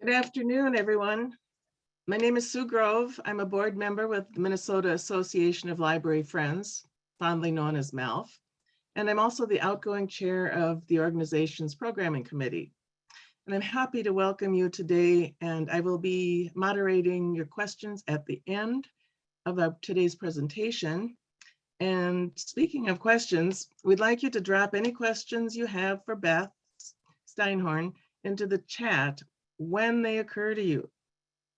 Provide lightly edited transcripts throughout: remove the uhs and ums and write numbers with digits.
Good afternoon, everyone. My name is Sue Grove. I'm a board member with the Minnesota Association of Library Friends, fondly known as MALF, and I'm also the outgoing chair of the organization's programming committee. And I'm happy to welcome you today, and I will be moderating your questions at the end of today's presentation. And speaking of questions, we'd like you to drop any questions you have for Beth Steinhorn into the chat when they occur to you.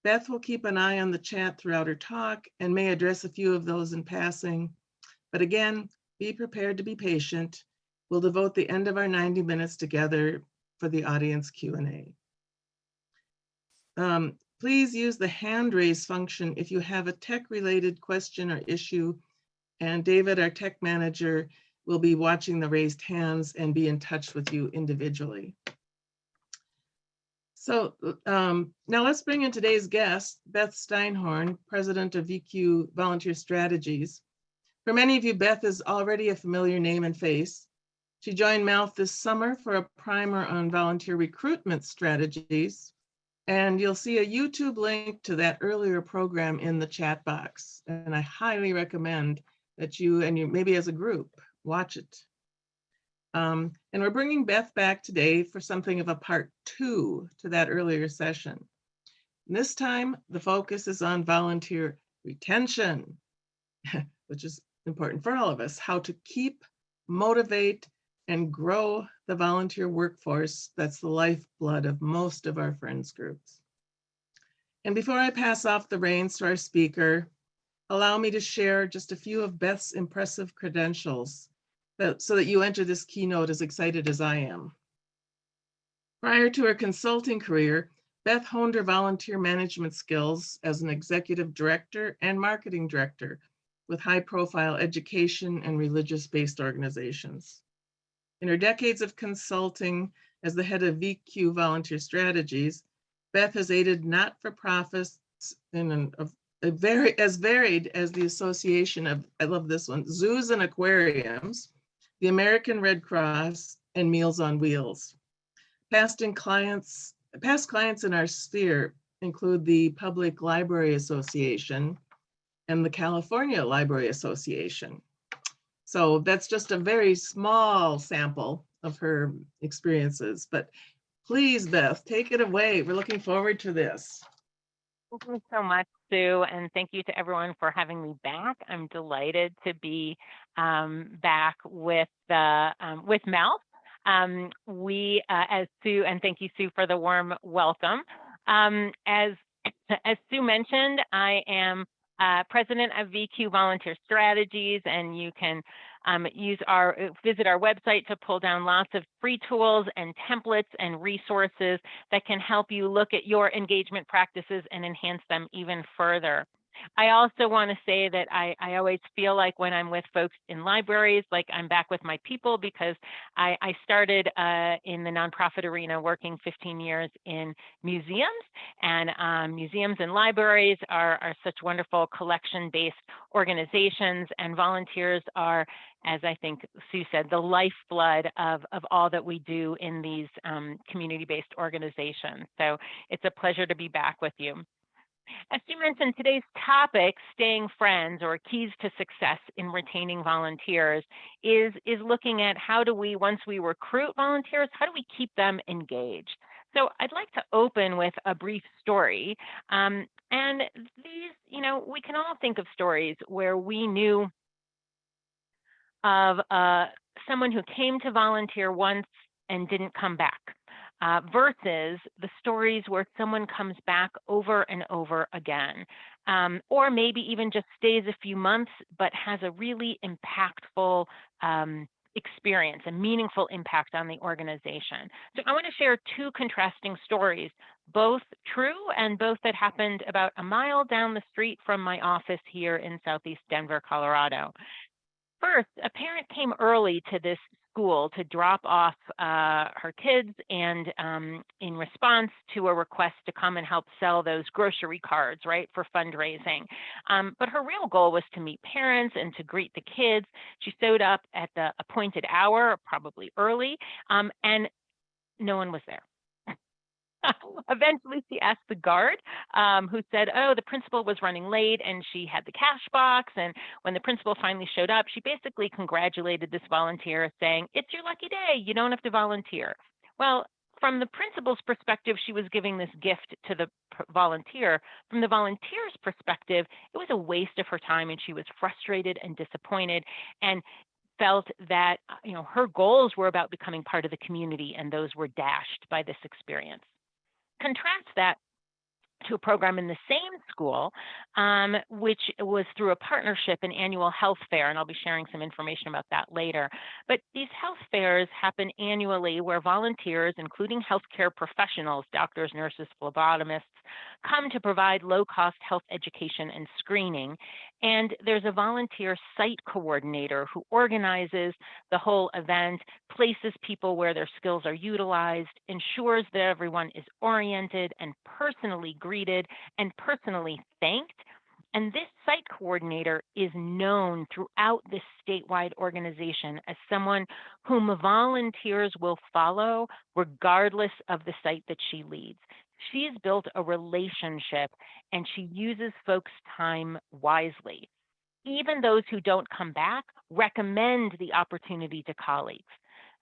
Beth will keep an eye on the chat throughout her talk and may address a few of those in passing. But again, be prepared to be patient. We'll devote the end of our 90 minutes together for the audience Q&A. Please use the hand raise function if you have a tech-related question or issue, and David, our tech manager, will be watching the raised hands and be in touch with you individually. So now let's bring in today's guest, Beth Steinhorn, president of VQ Volunteer Strategies. For many of you, Beth is already a familiar name and face. She joined MALF this summer for a primer on volunteer recruitment strategies. And you'll see a YouTube link to that earlier program in the chat box. And I highly recommend that you maybe as a group, watch it. And we're bringing Beth back today for something of a part 2 to that earlier session. And this time, the focus is on volunteer retention, which is important for all of us, how to keep, motivate, and grow the volunteer workforce that's the lifeblood of most of our friends groups. And before I pass off the reins to our speaker, allow me to share just a few of Beth's impressive credentials so that you enter this keynote as excited as I am. Prior to her consulting career, Beth honed her volunteer management skills as an executive director and marketing director with high-profile education and religious-based organizations. In her decades of consulting as the head of VQ Volunteer Strategies, Beth has aided not-for-profits as varied as the Association of, I love this one, Zoos and Aquariums, the American Red Cross, and Meals on Wheels. Past clients in our sphere include the Public Library Association and the California Library Association. So that's just a very small sample of her experiences, but please, Beth, take it away. We're looking forward to this. Thank you so much, Sue, and thank you to everyone for having me back. I'm delighted to be back with MALF. As Sue, and thank you, Sue, for the warm welcome. As Sue mentioned, I am president of VQ Volunteer Strategies, and you can visit our website to pull down lots of free tools and templates and resources that can help you look at your engagement practices and enhance them even further. I also want to say that I always feel like when I'm with folks in libraries, like I'm back with my people, because I started in the nonprofit arena working 15 years in museums, and museums and libraries are such wonderful collection-based organizations, and volunteers are, as I think Sue said, the lifeblood of all that we do in these community-based organizations. So it's a pleasure to be back with you. As you mentioned, today's topic, staying friends or keys to success in retaining volunteers, is looking at how do we, once we recruit volunteers, how do we keep them engaged? So I'd like to open with a brief story. And these, we can all think of stories where we knew of someone who came to volunteer once and didn't come back. Versus the stories where someone comes back over and over again, or maybe even just stays a few months, but has a really impactful experience, a meaningful impact on the organization. So I want to share two contrasting stories, both true and both that happened about a mile down the street from my office here in Southeast Denver, Colorado. First, a parent came early to this school to drop off her kids, and in response to a request to come and help sell those grocery cards, right, for fundraising. But her real goal was to meet parents and to greet the kids. She showed up at the appointed hour, probably early, and no one was there. Eventually, she asked the guard, who said, "Oh, the principal was running late and she had the cash box." And when the principal finally showed up, she basically congratulated this volunteer, saying, "It's your lucky day. You don't have to volunteer." Well, from the principal's perspective, she was giving this gift to the volunteer. From the volunteer's perspective, it was a waste of her time, and she was frustrated and disappointed, and felt that her goals were about becoming part of the community, and those were dashed by this experience. Contrast that to a program in the same school, which was through a partnership, an annual health fair, and I'll be sharing some information about that later. But these health fairs happen annually where volunteers, including healthcare professionals, doctors, nurses, phlebotomists, come to provide low-cost health education and screening. And there's a volunteer site coordinator who organizes the whole event, places people where their skills are utilized, ensures that everyone is oriented and personally greeted and personally thanked. And this site coordinator is known throughout this statewide organization as someone whom volunteers will follow regardless of the site that she leads. She's built a relationship and she uses folks' time wisely. Even those who don't come back recommend the opportunity to colleagues.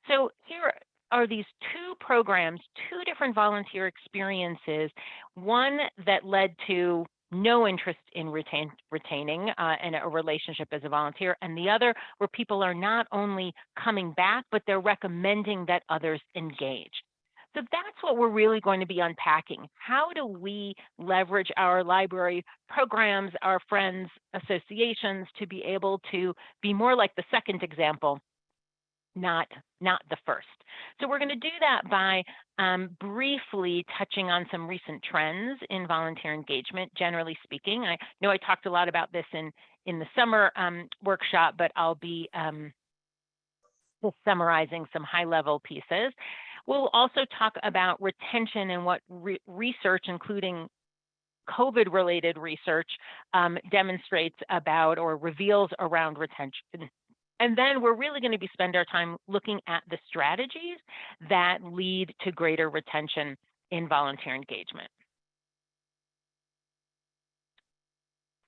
So here are these two programs, two different volunteer experiences, one that led to no interest in retaining and a relationship as a volunteer, and the other where people are not only coming back, but they're recommending that others engage. So that's what we're really going to be unpacking. How do we leverage our library programs, our friends, associations to be able to be more like the second example, not the first? So we're going to do that by briefly touching on some recent trends in volunteer engagement, generally speaking. I know I talked a lot about this in the summer workshop, but I'll be just summarizing some high-level pieces. We'll also talk about retention and what research, including COVID-related research, demonstrates about or reveals around retention. And then we're really going to be spend our time looking at the strategies that lead to greater retention in volunteer engagement.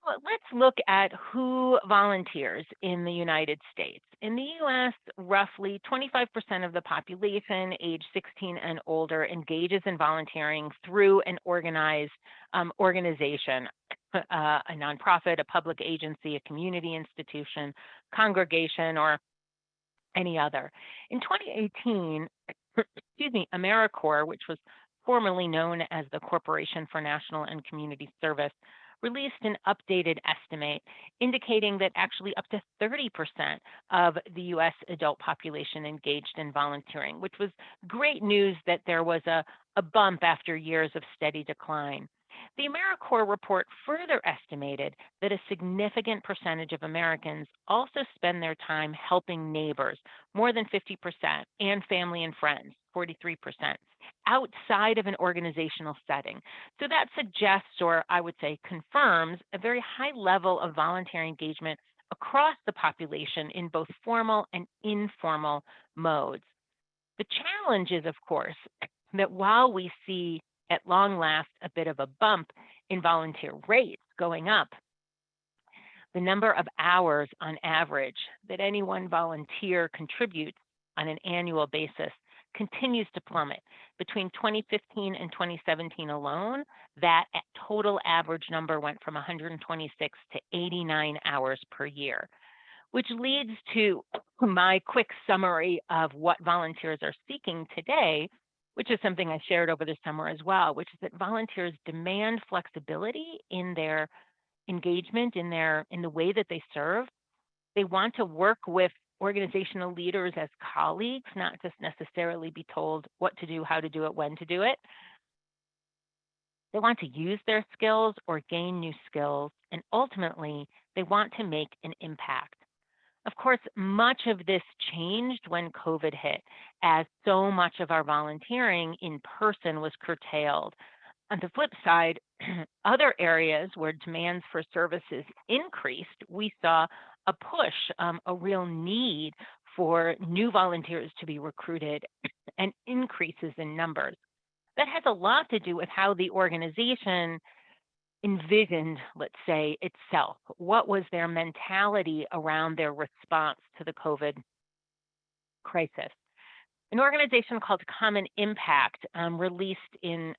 Well, let's look at who volunteers in the United States. In the US, roughly 25% of the population age 16 and older engages in volunteering through an organized organization, a nonprofit, a public agency, a community institution, congregation, or any other. In 2018, excuse me, AmeriCorps, which was formerly known as the Corporation for National and Community Service, released an updated estimate indicating that actually up to 30% of the US adult population engaged in volunteering, which was great news that there was a bump after years of steady decline. The AmeriCorps report further estimated that a significant percentage of Americans also spend their time helping neighbors, more than 50%, and family and friends, 43%, outside of an organizational setting. So that suggests, or I would say confirms, a very high level of volunteer engagement across the population in both formal and informal modes. The challenge is, of course, that while we see at long last a bit of a bump in volunteer rates going up, the number of hours on average that any one volunteer contributes on an annual basis continues to plummet. Between 2015 and 2017 alone, that total average number went from 126 to 89 hours per year, which leads to my quick summary of what volunteers are seeking today, which is something I shared over the summer as well, which is that volunteers demand flexibility in their engagement, in the way that they serve. They want to work with organizational leaders as colleagues, not just necessarily be told what to do, how to do it, when to do it. They want to use their skills or gain new skills, and ultimately, they want to make an impact. Of course, much of this changed when COVID hit, as so much of our volunteering in person was curtailed. On the flip side, other areas where demands for services increased, we saw a push, a real need for new volunteers to be recruited and increases in numbers. that has a lot to do with how the organization envisioned, let's say, itself. What was their mentality around their response to the COVID crisis? An organization called Common Impact released in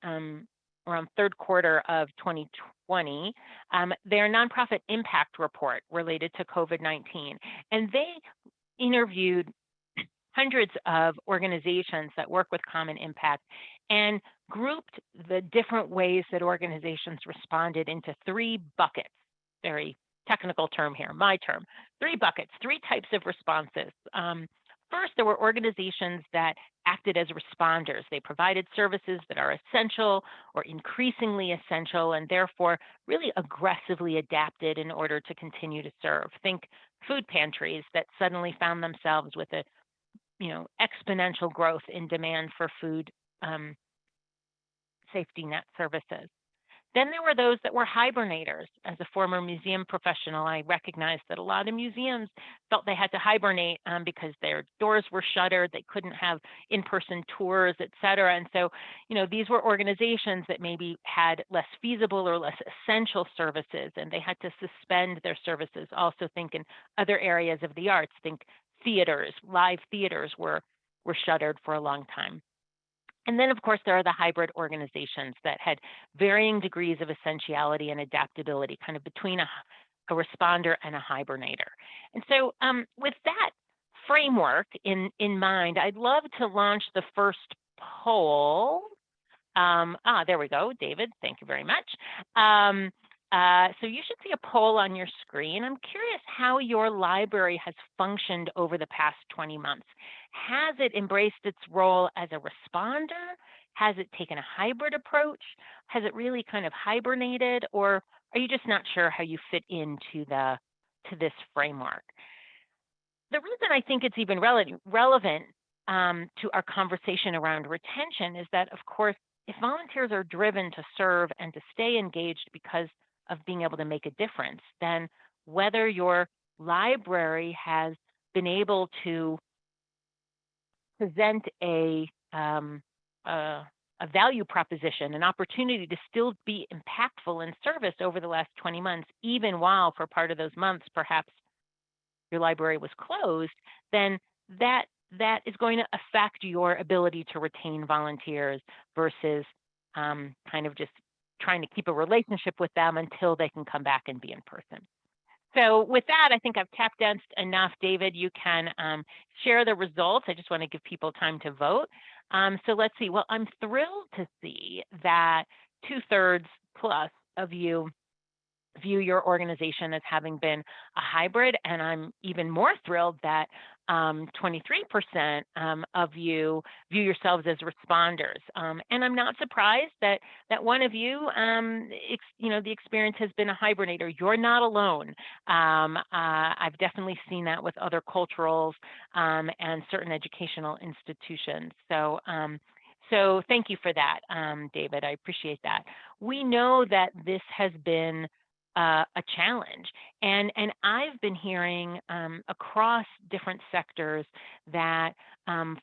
around third quarter of 2020 their nonprofit impact report related to COVID-19. And they interviewed hundreds of organizations that work with Common Impact and grouped the different ways that organizations responded into three buckets. Very technical term here, my term. Three buckets, three types of responses. First, there were organizations that acted as responders. They provided services that are essential or increasingly essential and therefore really aggressively adapted in order to continue to serve. Think food pantries that suddenly found themselves with a exponential growth in demand for food safety net services. Then there were those that were hibernators. As a former museum professional, I recognized that a lot of museums felt they had to hibernate because their doors were shuttered, they couldn't have in-person tours, et cetera. And so, these were organizations that maybe had less feasible or less essential services, and they had to suspend their services. Also think in other areas of the arts, think theaters, live theaters were shuttered for a long time. And then, of course, there are the hybrid organizations that had varying degrees of essentiality and adaptability, kind of between a responder and a hibernator. And so with that framework in mind, I'd love to launch the first poll. There we go, David, thank you very much. So you should see a poll on your screen. I'm curious how your library has functioned over the past 20 months. Has it embraced its role as a responder? Has it taken a hybrid approach? Has it really kind of hibernated? Or are you just not sure how you fit into this framework? The reason I think it's even relevant to our conversation around retention is that, of course, if volunteers are driven to serve and to stay engaged because of being able to make a difference, then whether your library has been able to present a value proposition, an opportunity to still be impactful in service over the last 20 months, even while for part of those months, perhaps your library was closed, then that is going to affect your ability to retain volunteers versus kind of just trying to keep a relationship with them until they can come back and be in person. So with that, I think I've tap danced enough. David, you can share the results. I just want to give people time to vote. So let's see. Well, I'm thrilled to see that 2/3 plus of you view your organization as having been a hybrid, and I'm even more thrilled that 23% of you view yourselves as responders. And I'm not surprised that one of you, the experience has been a hibernator. You're not alone. I've definitely seen that with other culturals and certain educational institutions. So thank you for that, David. I appreciate that. We know that this has been a challenge. And I've been hearing across different sectors that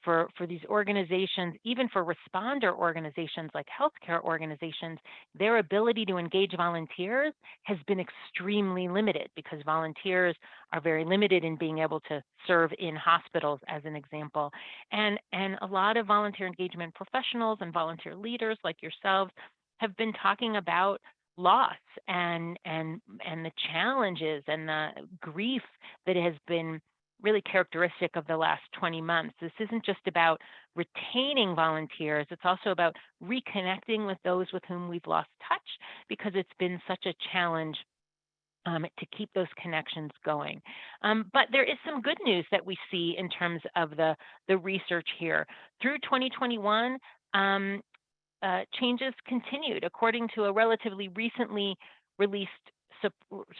for these organizations, even for responder organizations like healthcare organizations, their ability to engage volunteers has been extremely limited because volunteers are very limited in being able to serve in hospitals, as an example. And a lot of volunteer engagement professionals and volunteer leaders like yourselves have been talking about loss and the challenges and the grief that has been really characteristic of the last 20 months. This isn't just about retaining volunteers, it's also about reconnecting with those with whom we've lost touch because it's been such a challenge to keep those connections going. But there is some good news that we see in terms of the research here. Through 2021, changes continued. According to a relatively recently released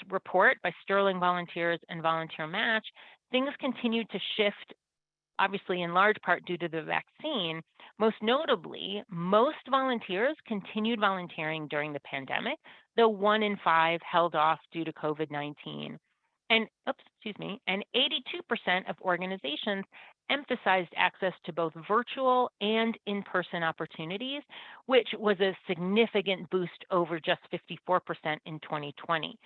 report by Sterling Volunteers and Volunteer Match, things continued to shift, obviously in large part due to the vaccine. Most notably, most volunteers continued volunteering during the pandemic, though 1 in 5 held off due to COVID-19. And 82% of organizations emphasized access to both virtual and in-person opportunities, which was a significant boost over just 54% in 2020.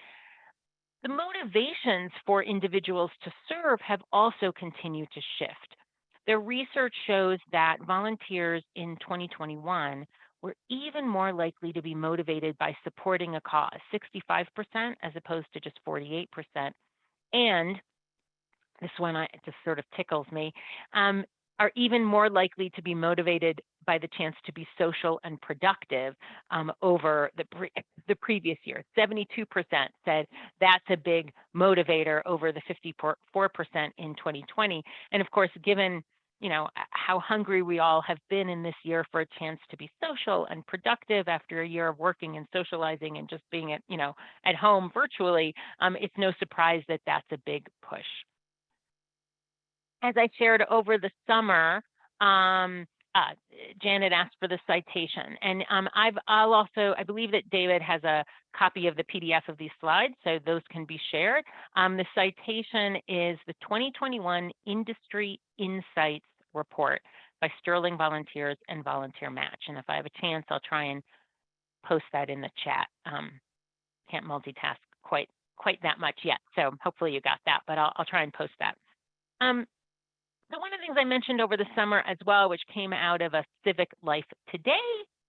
The motivations for individuals to serve have also continued to shift. The research shows that volunteers in 2021 were even more likely to be motivated by supporting a cause, 65% as opposed to just 48%. And this one it just sort of tickles me, are even more likely to be motivated by the chance to be social and productive over the previous year. 72% said that's a big motivator over the 54% in 2020. And of course, given how hungry we all have been in this year for a chance to be social and productive after a year of working and socializing and just being at home virtually, it's no surprise that that's a big push. As I shared over the summer, Janet asked for the citation, and I believe that David has a copy of the PDF of these slides, so those can be shared. The citation is the 2021 Industry Insights Report by Sterling Volunteers and Volunteer Match. And if I have a chance, I'll try and post that in the chat. Can't multitask quite that much yet, so hopefully you got that, but I'll try and post that. So one of the things I mentioned over the summer as well, which came out of a Civic Life Today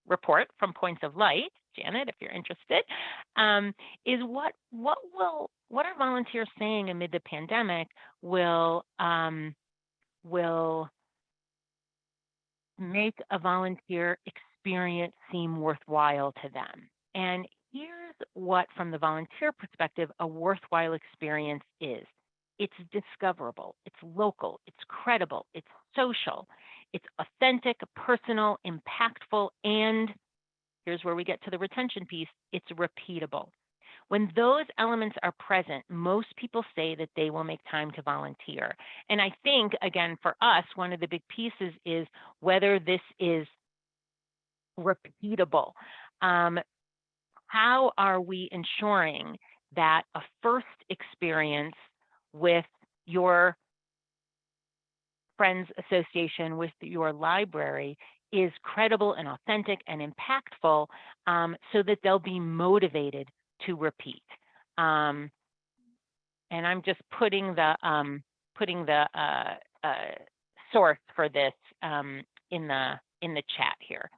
report from Points of Light, Janet, if you're interested, is what are volunteers saying amid the pandemic will make a volunteer experience seem worthwhile to them. And here's what, from the volunteer perspective, a worthwhile experience is. It's discoverable, it's local, it's credible, it's social, it's authentic, personal, impactful, and here's where we get to the retention piece, it's repeatable. When those elements are present, most people say that they will make time to volunteer. And I think, again, for us, one of the big pieces is whether this is repeatable. How are we ensuring that a first experience with your friends association, with your library, is credible and authentic and impactful, so that they'll be motivated to repeat. And I'm just putting the source for this in the chat here.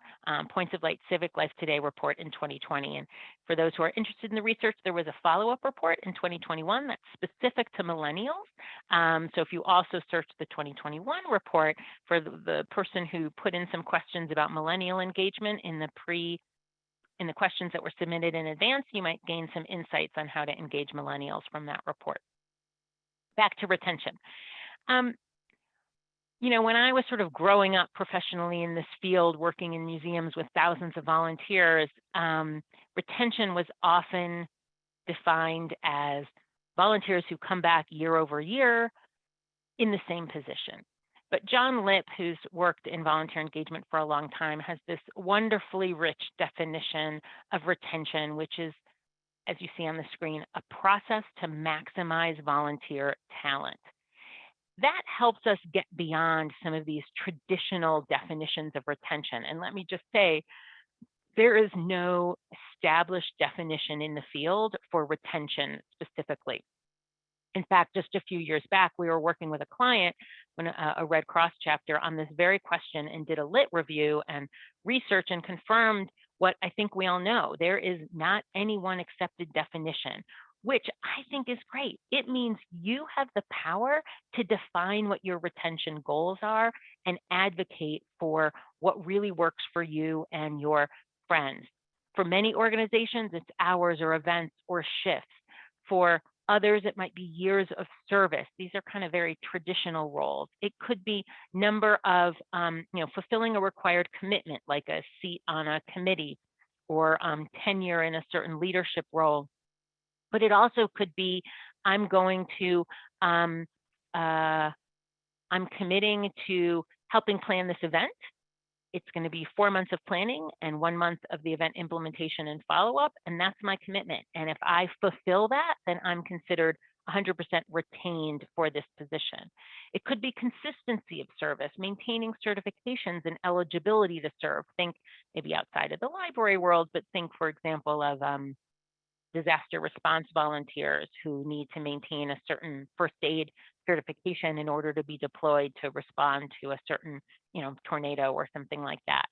Points of Light Civic Life Today report in 2020. And for those who are interested in the research, there was a follow-up report in 2021 that's specific to millennials. So if you also search the 2021 report for the person who put in some questions about millennial engagement in the questions that were submitted in advance, you might gain some insights on how to engage millennials from that report. Back to retention. When I was sort of growing up professionally in this field, working in museums with thousands of volunteers, retention was often defined as volunteers who come back year over year in the same position. But John Lipp, who's worked in volunteer engagement for a long time, has this wonderfully rich definition of retention, which is, as you see on the screen, a process to maximize volunteer talent. That helps us get beyond some of these traditional definitions of retention. And let me just say, there is no established definition in the field for retention specifically. In fact, just a few years back, we were working with a client, a Red Cross chapter, on this very question and did a lit review and research and confirmed what I think we all know. There is not any one accepted definition, which I think is great. It means you have the power to define what your retention goals are and advocate for what really works for you and your friends. For many organizations, it's hours or events or shifts. For others, it might be years of service. These are kind of very traditional roles. It could be number of, fulfilling a required commitment, like a seat on a committee or tenure in a certain leadership role. But it also could be, I'm committing to helping plan this event. It's going to be 4 months of planning and 1 month of the event implementation and follow-up, and that's my commitment. And if I fulfill that, then I'm considered 100% retained for this position. It could be consistency of service, maintaining certifications and eligibility to serve. Think maybe outside of the library world, but think, for example, of disaster response volunteers who need to maintain a certain first aid certification in order to be deployed to respond to a certain, tornado or something like that.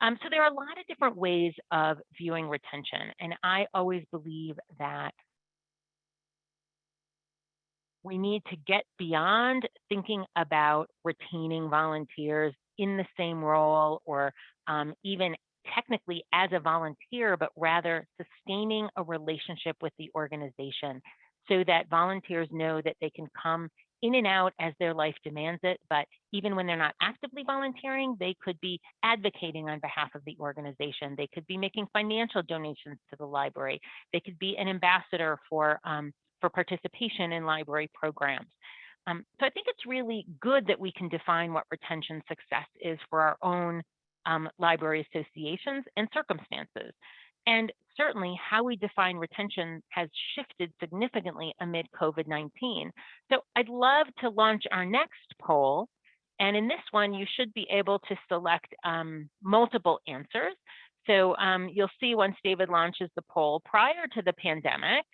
So there are a lot of different ways of viewing retention, and I always believe that we need to get beyond thinking about retaining volunteers in the same role or even technically as a volunteer, but rather sustaining a relationship with the organization so that volunteers know that they can come in and out as their life demands it. But even when they're not actively volunteering, they could be advocating on behalf of the organization. They could be making financial donations to the library. They could be an ambassador for participation in library programs. So I think it's really good that we can define what retention success is for our own library associations and circumstances. And certainly how we define retention has shifted significantly amid COVID-19. So I'd love to launch our next poll. And in this one, you should be able to select multiple answers. So you'll see once David launches the poll prior to the pandemic.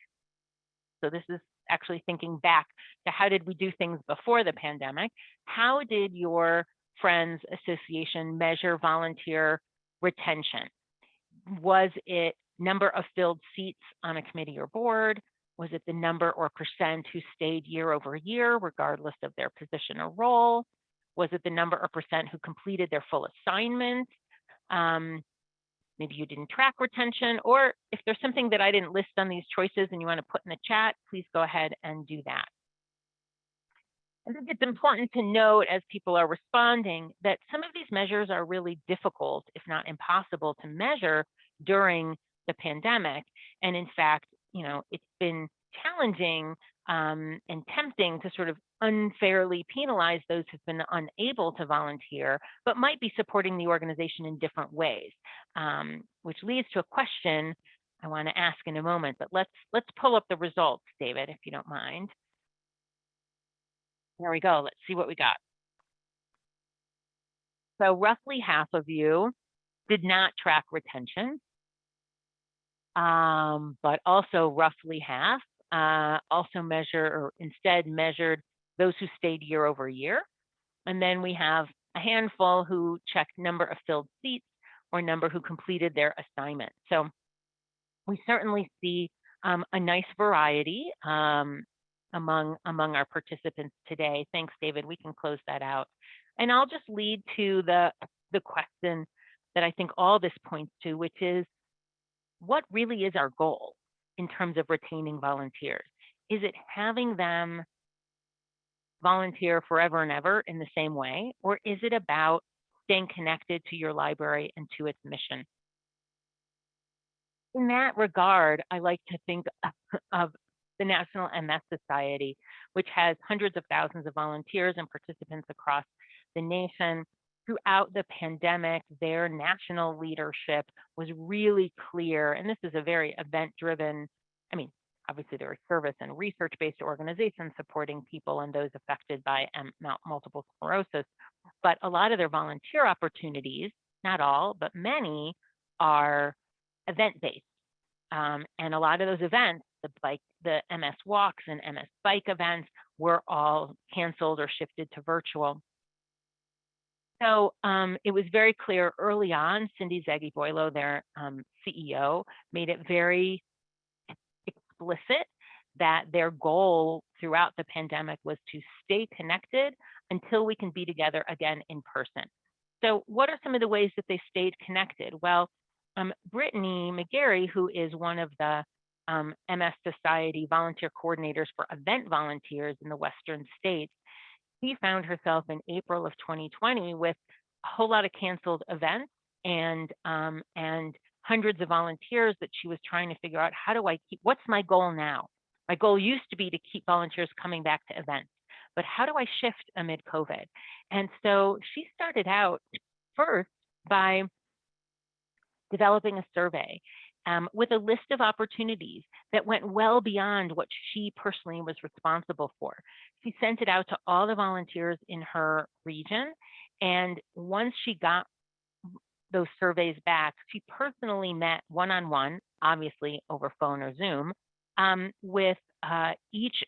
So this is actually thinking back to how did we do things before the pandemic? How did your Friends Association measure volunteer retention? Was it number of filled seats on a committee or board? Was it the number or percent who stayed year over year, regardless of their position or role? Was it the number or percent who completed their full assignment? Maybe you didn't track retention, or if there's something that I didn't list on these choices and you want to put in the chat, please go ahead and do that. I think it's important to note as people are responding that some of these measures are really difficult, if not impossible, to measure during the pandemic. And in fact, it's been challenging and tempting to sort of unfairly penalize those who've been unable to volunteer, but might be supporting the organization in different ways, which leads to a question I want to ask in a moment. But let's pull up the results, David, if you don't mind. There we go. Let's see what we got. So roughly half of you did not track retention, but also roughly half also instead measured those who stayed year over year. And then we have a handful who checked number of filled seats or number who completed their assignment. So we certainly see a nice variety among our participants today. Thanks, David. We can close that out. And I'll just lead to the question that I think all this points to, which is, what really is our goal in terms of retaining volunteers? Is it having them volunteer forever and ever in the same way, or is it about staying connected to your library and to its mission? In that regard, I like to think of the National MS Society, which has hundreds of thousands of volunteers and participants across the nation. Throughout the pandemic, their national leadership was really clear, and this is a very event-driven, obviously there are service and research-based organizations supporting people and those affected by multiple sclerosis, but a lot of their volunteer opportunities, not all, but many, are event-based. And a lot of those events, the MS Walks and MS Bike events, were all canceled or shifted to virtual. So it was very clear early on. Cindy Zaghi-Boilo, their CEO, made it very explicit that their goal throughout the pandemic was to stay connected until we can be together again in person. So what are some of the ways that they stayed connected? Well, Brittany McGarry, who is one of the MS Society volunteer coordinators for event volunteers in the Western states, she found herself in April of 2020 with a whole lot of canceled events and hundreds of volunteers that she was trying to figure out, what's my goal now? My goal used to be to keep volunteers coming back to events, but how do I shift amid COVID? And so she started out first by developing a survey with a list of opportunities that went well beyond what she personally was responsible for. She sent it out to all the volunteers in her region. And once she got those surveys back, she personally met one-on-one, obviously over phone or Zoom, with each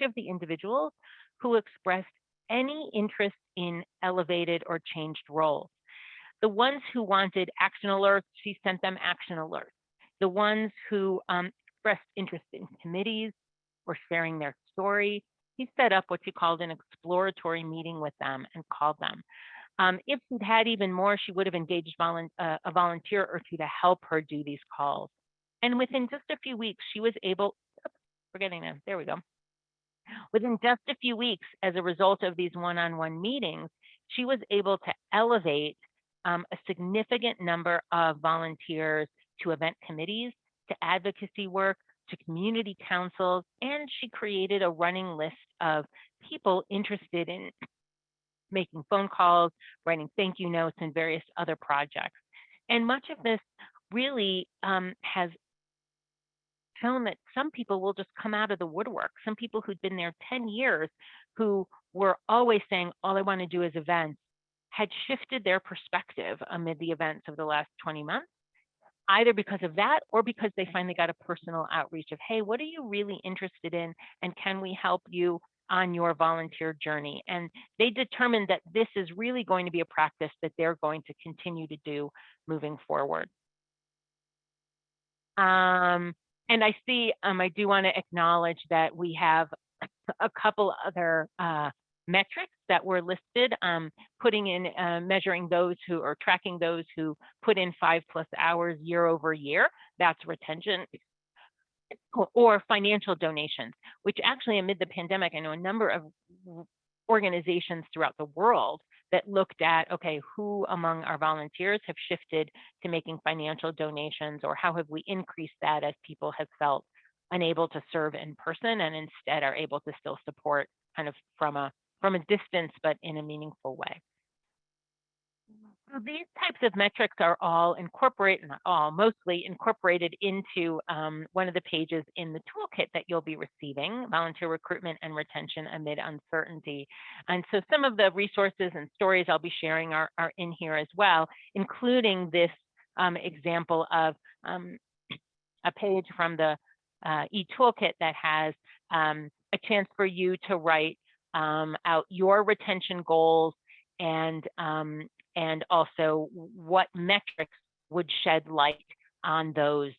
of the individuals who expressed any interest in elevated or changed roles. The ones who wanted action alerts, she sent them action alerts. The ones who expressed interest in committees or sharing their story, she set up what she called an exploratory meeting with them and called them. If she'd had even more, she would have engaged a volunteer or two to help her do these calls. And within just a few weeks, she was able, forgetting them, there we go. Within just a few weeks, as a result of these one-on-one meetings, she was able to elevate a significant number of volunteers to event committees, to advocacy work, to community councils, and she created a running list of people interested in making phone calls, writing thank you notes, and various other projects. And much of this really has shown that some people will just come out of the woodwork. Some people who'd been there 10 years, who were always saying, all I want to do is events, had shifted their perspective amid the events of the last 20 months, either because of that or because they finally got a personal outreach of, hey, what are you really interested in? And can we help you on your volunteer journey? And they determined that this is really going to be a practice that they're going to continue to do moving forward. And I see, I do want to acknowledge that we have a couple other metrics that were listed, putting in, measuring those who are tracking those who put in 5+ hours year over year. That's retention, or financial donations, which actually amid the pandemic, I know a number of organizations throughout the world that looked at, okay, who among our volunteers have shifted to making financial donations, or how have we increased that as people have felt unable to serve in person and instead are able to still support kind of from a distance, but in a meaningful way. So these types of metrics are all incorporated, not all, mostly incorporated into one of the pages in the toolkit that you'll be receiving, Volunteer Recruitment and Retention Amid Uncertainty. And so some of the resources and stories I'll be sharing are in here as well, including this example of a page from the e-toolkit that has a chance for you to write out your retention goals and also what metrics would shed light on those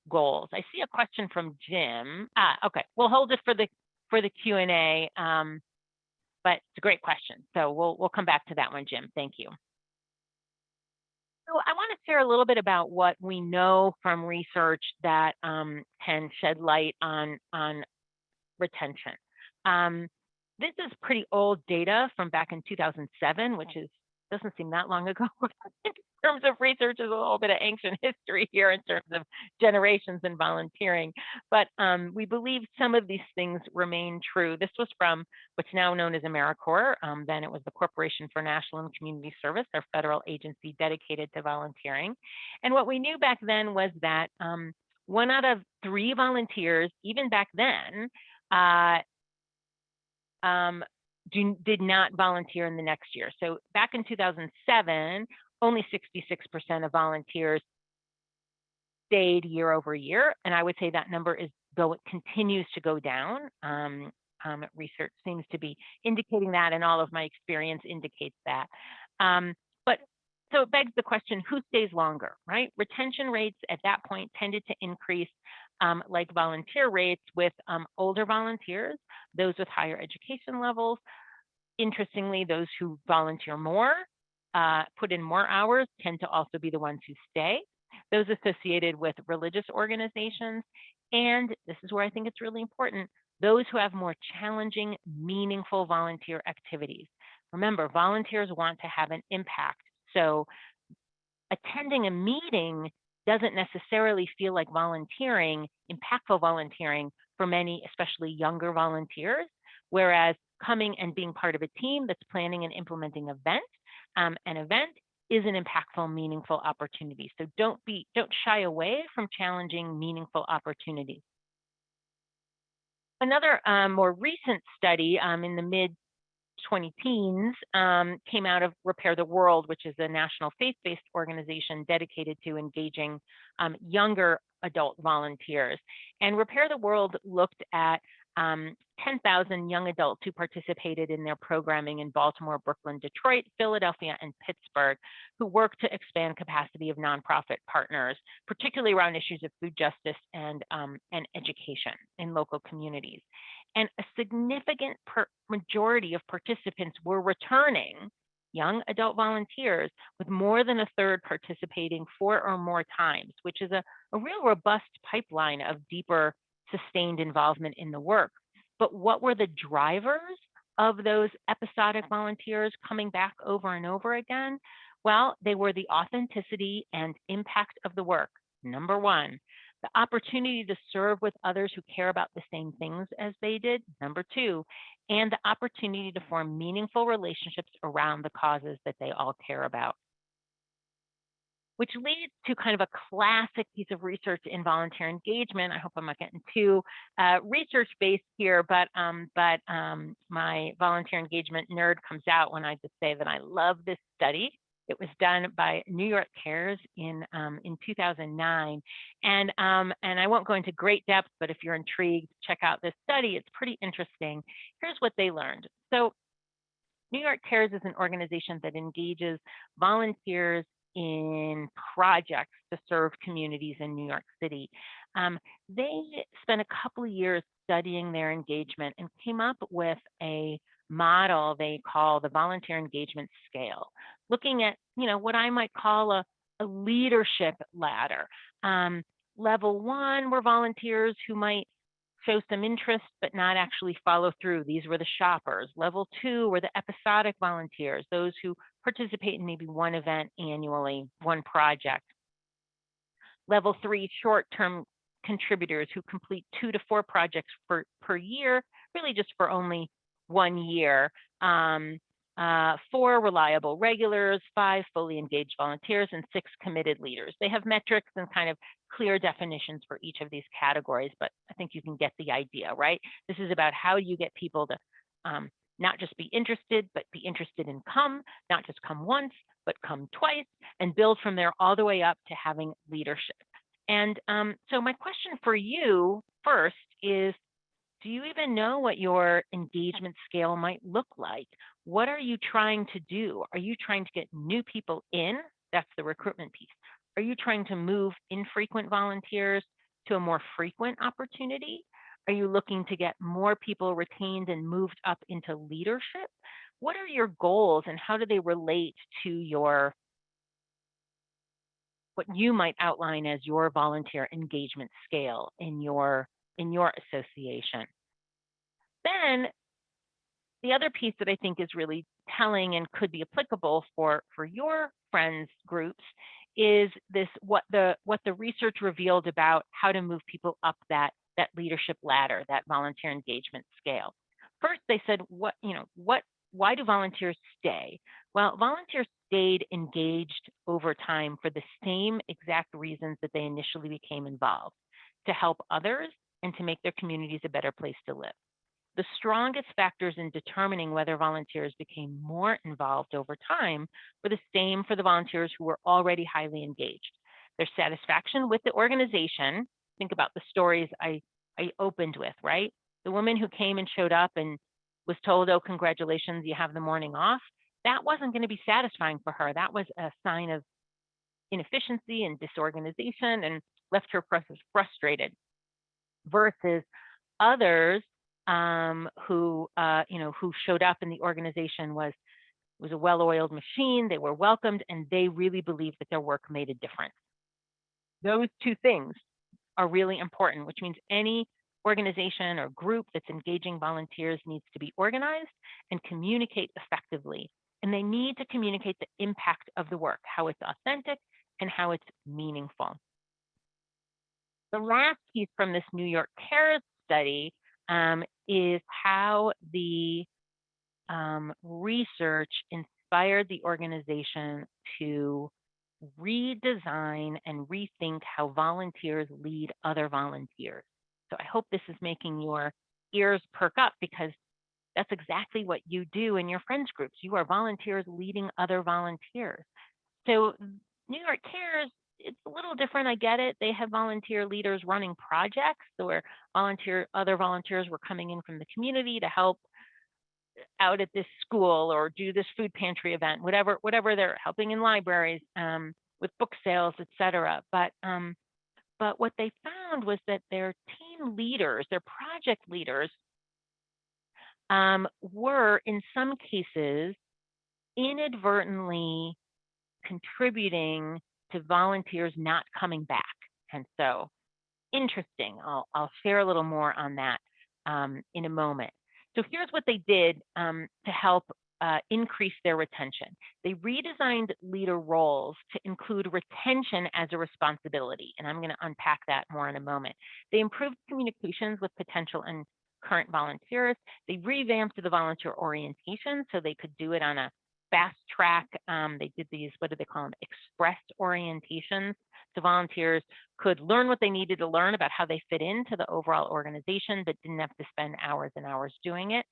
goals. I see a question from Jim. Okay, we'll hold it for the Q&A, but it's a great question. So we'll come back to that one, Jim. Thank you. So I want to share a little bit about what we know from research that can shed light on retention. This is pretty old data from back in 2007, which doesn't seem that long ago. In terms of research, is a little bit of ancient history here in terms of generations and volunteering. But we believe some of these things remain true. This was from what's now known as AmeriCorps. Then it was the Corporation for National and Community Service, our federal agency dedicated to volunteering. And what we knew back then was that 1 out of 3 volunteers, even back then, did not volunteer in the next year. So back in 2007, only 66% of volunteers stayed year over year. And I would say that number continues to go down. Research seems to be indicating that, and all of my experience indicates that. So it begs the question, who stays longer, right? Retention rates at that point tended to increase like volunteer rates with older volunteers, those with higher education levels. Interestingly, those who volunteer more, put in more hours, tend to also be the ones who stay. Those associated with religious organizations, and this is where I think it's really important, those who have more challenging, meaningful volunteer activities. Remember, volunteers want to have an impact. So attending a meeting doesn't necessarily feel like volunteering, impactful volunteering for many, especially younger volunteers, whereas coming and being part of a team that's planning and implementing an event is an impactful, meaningful opportunity. So don't shy away from challenging meaningful opportunities. Another more recent study in the mid 20 teens came out of Repair the World, which is a national faith-based organization dedicated to engaging younger adult volunteers. And Repair the World looked at 10,000 young adults who participated in their programming in Baltimore, Brooklyn, Detroit, Philadelphia, and Pittsburgh, who worked to expand capacity of nonprofit partners, particularly around issues of food justice and education in local communities. And a significant majority of participants were returning young adult volunteers, with more than a third participating 4 or more times, which is a real robust pipeline of deeper, sustained involvement in the work. But what were the drivers of those episodic volunteers coming back over and over again? Well, they were the authenticity and impact of the work, number one. The opportunity to serve with others who care about the same things as they did, number two, and the opportunity to form meaningful relationships around the causes that they all care about. Which leads to kind of a classic piece of research in volunteer engagement. I hope I'm not getting too research-based here, but my volunteer engagement nerd comes out when I just say that I love this study. It was done by New York Cares in 2009, and I won't go into great depth, but if you're intrigued, check out this study. It's pretty interesting. Here's what they learned. So, New York Cares is an organization that engages volunteers in projects to serve communities in New York City. They spent a couple of years studying their engagement and came up with a model they call the volunteer engagement scale, looking at what I might call a leadership ladder. Level 1 were volunteers who might show some interest but not actually follow through. These were the shoppers. Level 2 were the episodic volunteers, those who participate in maybe one event annually, one project. Level 3, short-term contributors who complete 2 to 4 projects per year, really just for only 1 year. 4, reliable regulars, 5, fully engaged volunteers, and 6, committed leaders. They have metrics and kind of clear definitions for each of these categories, but I think you can get the idea, right? This is about how you get people to not just be interested, but be interested and come, not just come once, but come twice, and build from there all the way up to having leadership. And so my question for you first is, do you even know what your engagement scale might look like? What are you trying to do? Are you trying to get new people in? That's the recruitment piece. Are you trying to move infrequent volunteers to a more frequent opportunity? Are you looking to get more people retained and moved up into leadership? What are your goals and how do they relate to what you might outline as your volunteer engagement scale in your association? Then the other piece that I think is really telling and could be applicable for your friends groups is this: what the research revealed about how to move people up that leadership ladder, that volunteer engagement scale. First, they said, why do volunteers stay? Well, volunteers stayed engaged over time for the same exact reasons that they initially became involved: to help others and to make their communities a better place to live. The strongest factors in determining whether volunteers became more involved over time were the same for the volunteers who were already highly engaged. Their satisfaction with the organization. Think about the stories I opened with, right? The woman who came and showed up and was told, oh, congratulations, you have the morning off. That wasn't going to be satisfying for her. That was a sign of inefficiency and disorganization and left her frustrated. Versus others who showed up in the organization was a well-oiled machine. They were welcomed and they really believed that their work made a difference. Those two things are really important, which means any organization or group that's engaging volunteers needs to be organized and communicate effectively. And they need to communicate the impact of the work, how it's authentic and how it's meaningful. The last piece from this New York Cares study is how the research inspired the organization to redesign and rethink how volunteers lead other volunteers. So I hope this is making your ears perk up, because that's exactly what you do in your friends groups. You are volunteers leading other volunteers. So New York Cares, it's a little different. I get it. They have volunteer leaders running projects where other volunteers were coming in from the community to help out at this school or do this food pantry event, whatever they're helping in libraries, with book sales, etc. But what they found was that their team leaders, their project leaders, were in some cases inadvertently contributing to volunteers not coming back. And so, interesting. I'll share a little more on that in a moment. So here's what they did to help increase their retention. They redesigned leader roles to include retention as a responsibility, and I'm going to unpack that more in a moment. They improved communications with potential and current volunteers. They revamped the volunteer orientation so they could do it on a fast track. They did these, what do they call them, express orientations. So volunteers could learn what they needed to learn about how they fit into the overall organization, but didn't have to spend hours and hours doing it.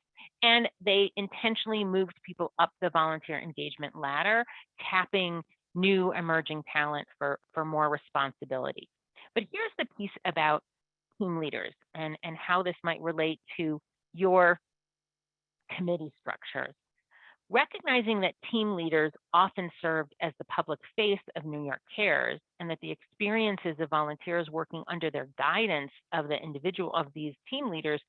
And they intentionally moved people up the volunteer engagement ladder, tapping new emerging talent for more responsibility. But here's the piece about team leaders and how this might relate to your committee structures. Recognizing that team leaders often served as the public face of New York Cares, and that the experiences of volunteers working under their guidance of these team leaders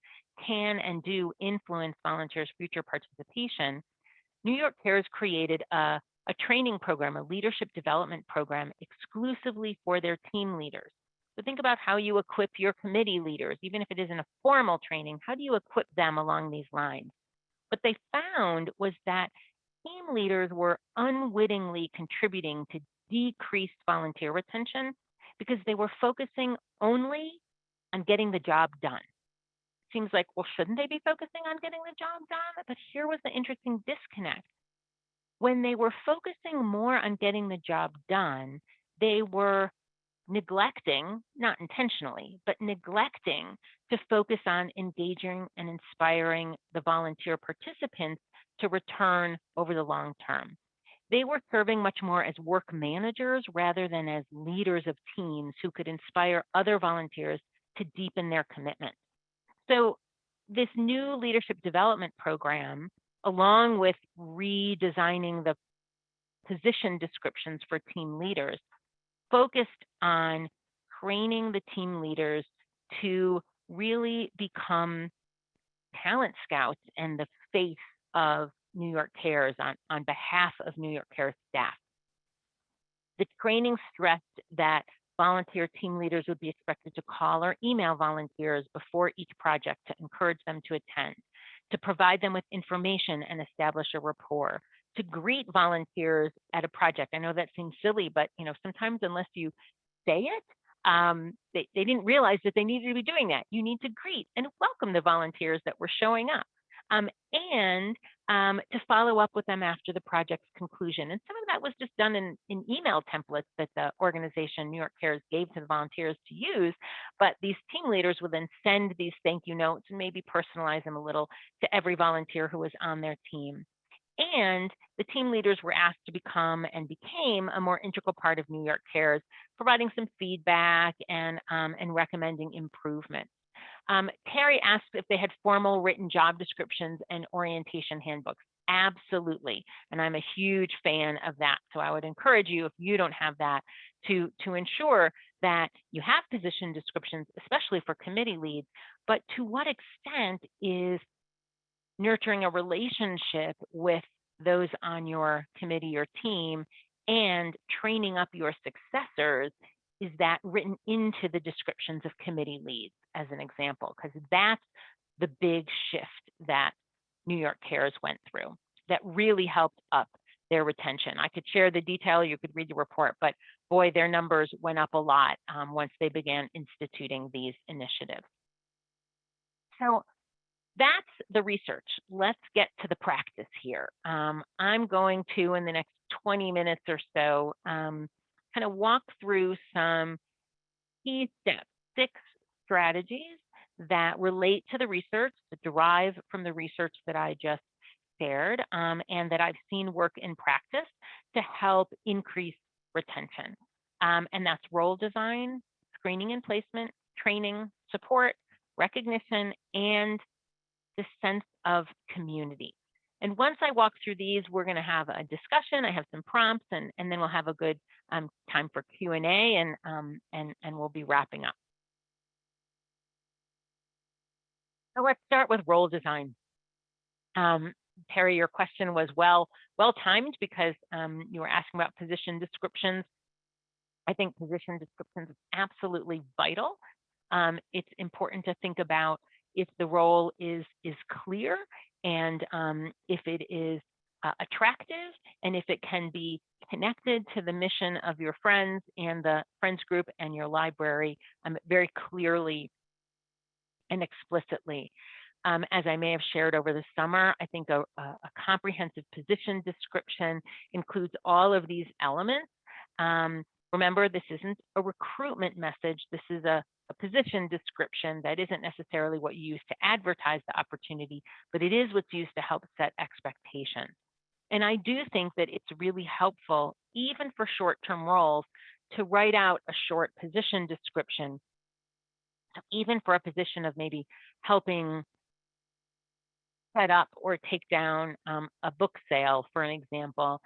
can and do influence volunteers' future participation, New York Cares created a training program, a leadership development program exclusively for their team leaders. So think about how you equip your committee leaders, even if it isn't a formal training. How do you equip them along these lines? What they found was that team leaders were unwittingly contributing to decreased volunteer retention because they were focusing only on getting the job done. Seems like, well, shouldn't they be focusing on getting the job done? But here was the interesting disconnect. When they were focusing more on getting the job done, they were neglecting, not intentionally, but neglecting to focus on engaging and inspiring the volunteer participants to return over the long term. They were serving much more as work managers rather than as leaders of teams who could inspire other volunteers to deepen their commitment. So this new leadership development program, along with redesigning the position descriptions for team leaders, focused on training the team leaders to really become talent scouts and the face of New York Cares on behalf of New York Cares staff. The training stressed that volunteer team leaders would be expected to call or email volunteers before each project to encourage them to attend, to provide them with information and establish a rapport, to greet volunteers at a project. I know that seems silly, but sometimes unless you say it, they didn't realize that they needed to be doing that. You need to greet and welcome the volunteers that were showing up, and to follow up with them after the project's conclusion. And some of that was just done in email templates that the organization New York Cares gave to the volunteers to use, but these team leaders would then send these thank you notes and maybe personalize them a little to every volunteer who was on their team. And the team leaders were asked to become and became a more integral part of New York Cares, providing some feedback and recommending improvements. Terry asked if they had formal written job descriptions and orientation handbooks. Absolutely. And I'm a huge fan of that. So I would encourage you, if you don't have that, to ensure that you have position descriptions, especially for committee leads. But to what extent is nurturing a relationship with those on your committee or team and training up your successors, is that written into the descriptions of committee leads, as an example? Because that's the big shift that New York Cares went through that really helped up their retention. I could share the detail, you could read the report, but boy, their numbers went up a lot once they began instituting these initiatives. So that's the research. Let's get to the practice here. I'm going to, in the next 20 minutes or so, kind of walk through some key steps, 6 strategies that relate to the research, that derive from the research that I just shared, and that I've seen work in practice to help increase retention. And that's role design, screening and placement, training, support, recognition, and the sense of community. And once I walk through these, we're going to have a discussion. I have some prompts, and then we'll have a good time for Q&A, and we'll be wrapping up. So let's start with role design. Terry, your question was well timed because you were asking about position descriptions. I think position descriptions is absolutely vital. It's important to think about if the role is clear, and if it is attractive, and if it can be connected to the mission of your friends and the friends group and your library very clearly and explicitly. As I may have shared over the summer, I think a comprehensive position description includes all of these elements. Remember, this isn't a recruitment message. This is a position description that isn't necessarily what you use to advertise the opportunity, but it is what's used to help set expectations. And I do think that it's really helpful, even for short-term roles, to write out a short position description, even for a position of maybe helping set up or take down a book sale, for an example.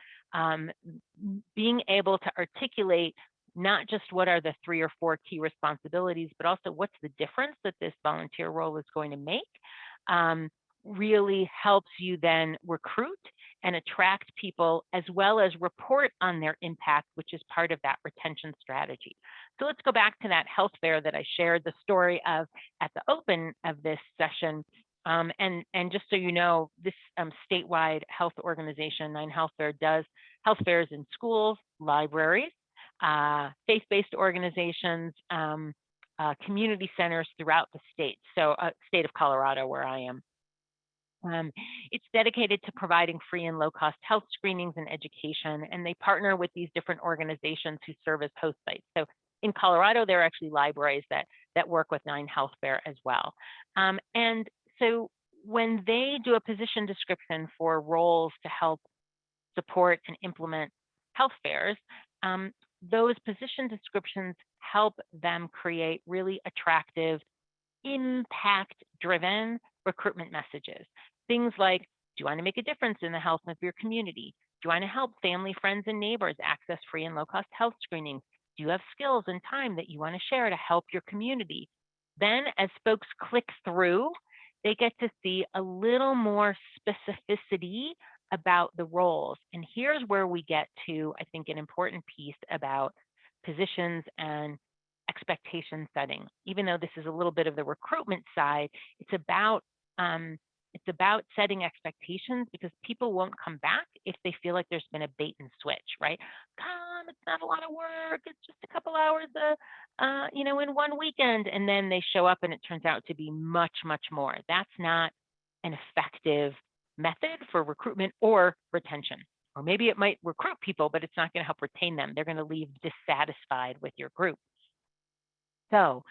Being able to articulate not just what are the 3 or 4 key responsibilities, but also what's the difference that this volunteer role is going to make, really helps you then recruit and attract people, as well as report on their impact, which is part of that retention strategy. So let's go back to that health fair that I shared the story of at the open of this session. And just so you know, this statewide health organization, 9 Health Fair, does health fairs in schools, libraries, faith-based organizations, community centers throughout the state. So state of Colorado, where I am. It's dedicated to providing free and low-cost health screenings and education, and they partner with these different organizations who serve as host sites. So in Colorado, there are actually libraries that work with 9 Health Fair as well. And so when they do a position description for roles to help support and implement health fairs, those position descriptions help them create really attractive, impact-driven recruitment messages. Things like, do you want to make a difference in the health of your community? Do you want to help family, friends, and neighbors access free and low-cost health screenings? Do you have skills and time that you want to share to help your community? Then as folks click through, they get to see a little more specificity about the roles. And here's where we get to, I think, an important piece about positions and expectation setting. Even though this is a little bit of the recruitment side, it's about setting expectations, because people won't come back if they feel like there's been a bait and switch, right? Come, it's not a lot of work. It's just a couple hours, in one weekend, and then they show up and it turns out to be much, much more. That's not an effective method for recruitment or retention. Or maybe it might recruit people, but it's not going to help retain them. They're going to leave dissatisfied with your group. So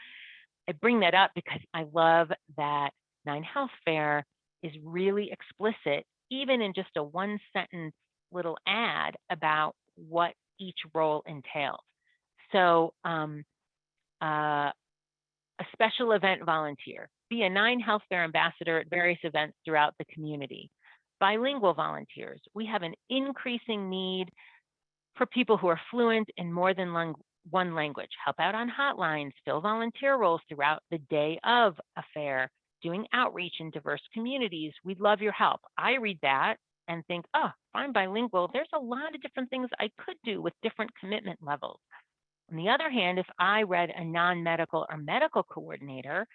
I bring that up because I love that 9 Health Fair is really explicit, even in just a 1-sentence little ad, about what each role entails. So a special event volunteer, be a 9 Health Fair ambassador at various events throughout the community. Bilingual volunteers, we have an increasing need for people who are fluent in more than one language. Help out on hotlines, fill volunteer roles throughout the day of a fair, doing outreach in diverse communities. We'd love your help. I read that and think, oh, if I'm bilingual, there's a lot of different things I could do with different commitment levels. On the other hand, if I read a non-medical or medical coordinator,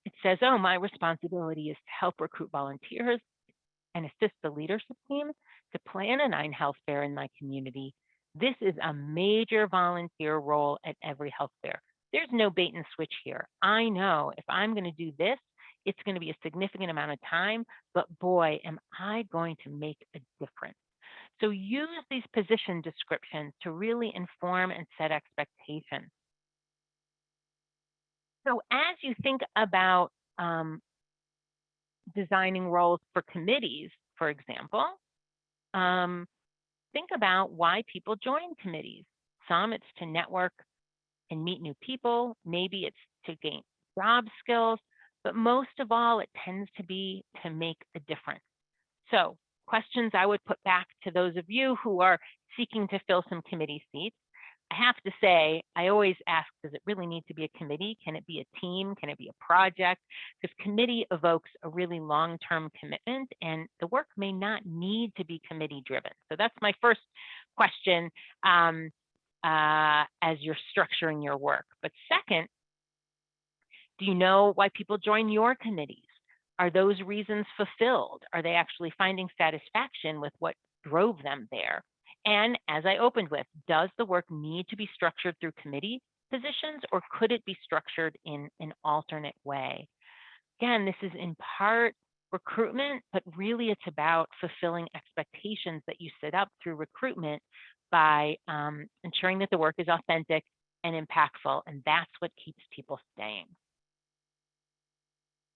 it says, oh, my responsibility is to help recruit volunteers and assist the leadership team to plan a 9 Health Fair in my community. This is a major volunteer role at every health fair. There's no bait and switch here. I know if I'm going to do this, it's going to be a significant amount of time, but boy, am I going to make a difference. So use these position descriptions to really inform and set expectations. So as you think about designing roles for committees, for example, think about why people join committees. Some it's to network and meet new people. Maybe it's to gain job skills, but most of all, it tends to be to make a difference. So questions I would put back to those of you who are seeking to fill some committee seats. I have to say, I always ask, does it really need to be a committee? Can it be a team? Can it be a project? Because committee evokes a really long-term commitment, and the work may not need to be committee driven. So that's my first question as you're structuring your work. But second, do you know why people join your committees? Are those reasons fulfilled? Are they actually finding satisfaction with what drove them there? And as I opened with, does the work need to be structured through committee positions, or could it be structured in an alternate way? Again, this is in part recruitment, but really it's about fulfilling expectations that you set up through recruitment by ensuring that the work is authentic and impactful, and that's what keeps people staying.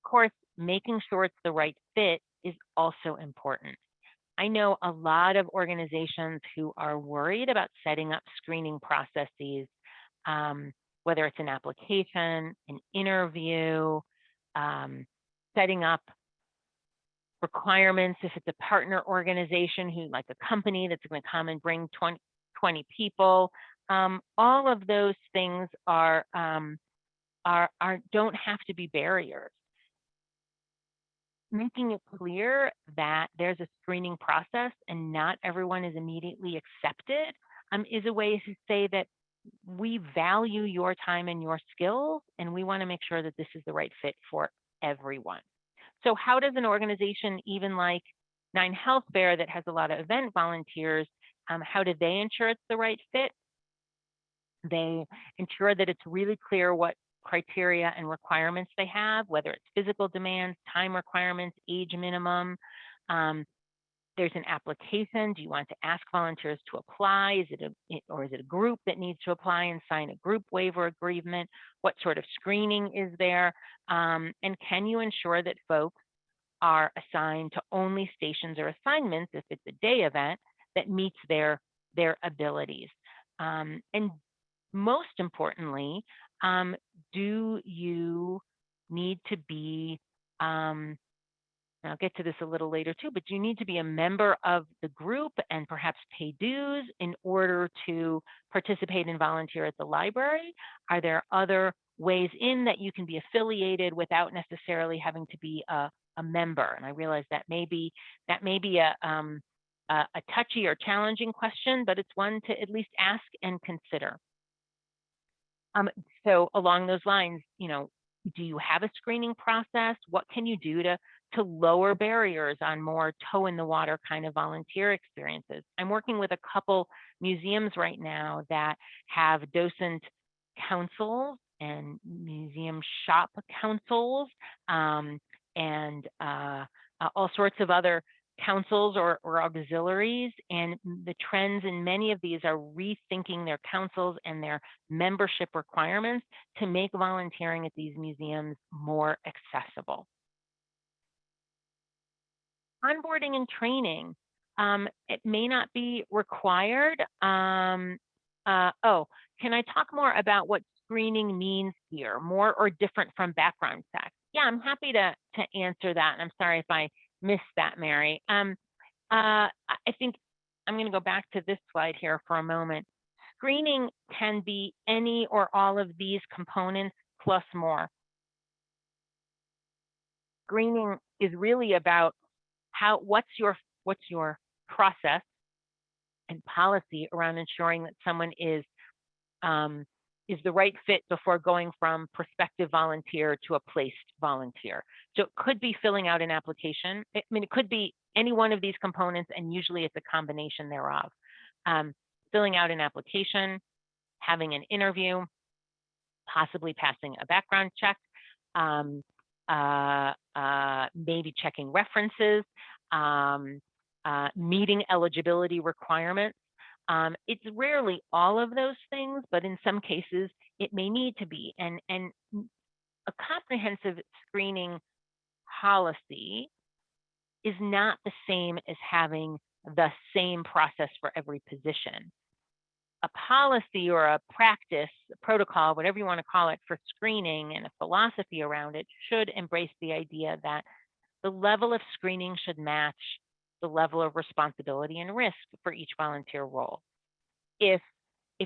Of course, making sure it's the right fit is also important. I know a lot of organizations who are worried about setting up screening processes, whether it's an application, an interview, setting up requirements if it's a partner organization who, like a company that's going to come and bring 20 people. All of those things don't have to be barriers. Making it clear that there's a screening process and not everyone is immediately accepted is a way to say that we value your time and your skills, and we want to make sure that this is the right fit for everyone. So how does an organization, even like 9 Health Fair that has a lot of event volunteers, how do they ensure it's the right fit? They ensure that it's really clear what criteria and requirements they have, whether it's physical demands, time requirements, age minimum. There's an application. Do you want to ask volunteers to apply? Is it a group that needs to apply and sign a group waiver agreement? What sort of screening is there? And can you ensure that folks are assigned to only stations or assignments, if it's a day event, that meets their abilities? And most importantly, do you need to be, I'll get to this a little later too, but you need to be a member of the group and perhaps pay dues in order to participate and volunteer at the library? Are there other ways in that you can be affiliated without necessarily having to be a member? And I realize that may be a touchy or challenging question, but it's one to at least ask and consider. So along those lines, do you have a screening process? What can you do to lower barriers on more toe in the water kind of volunteer experiences? I'm working with a couple museums right now that have docent councils and museum shop councils, and all sorts of other councils or auxiliaries, and the trends in many of these are rethinking their councils and their membership requirements to make volunteering at these museums more accessible. Onboarding and training, it may not be required. Can I talk more about what screening means here, more or different from background checks? Yeah, I'm happy to answer that. And I'm sorry if I missed that, Mary. I think I'm going to go back to this slide here for a moment. Screening can be any or all of these components plus more. Screening is really about what's your process and policy around ensuring that someone is the right fit before going from prospective volunteer to a placed volunteer. So it could be filling out an application. It could be any one of these components, and usually it's a combination thereof. Filling out an application, having an interview, possibly passing a background check, maybe checking references, meeting eligibility requirements. It's rarely all of those things, but in some cases it may need to be. And a comprehensive screening policy is not the same as having the same process for every position. A policy or a practice, a protocol, whatever you want to call it, for screening and a philosophy around it should embrace the idea that the level of screening should match the level of responsibility and risk for each volunteer role. If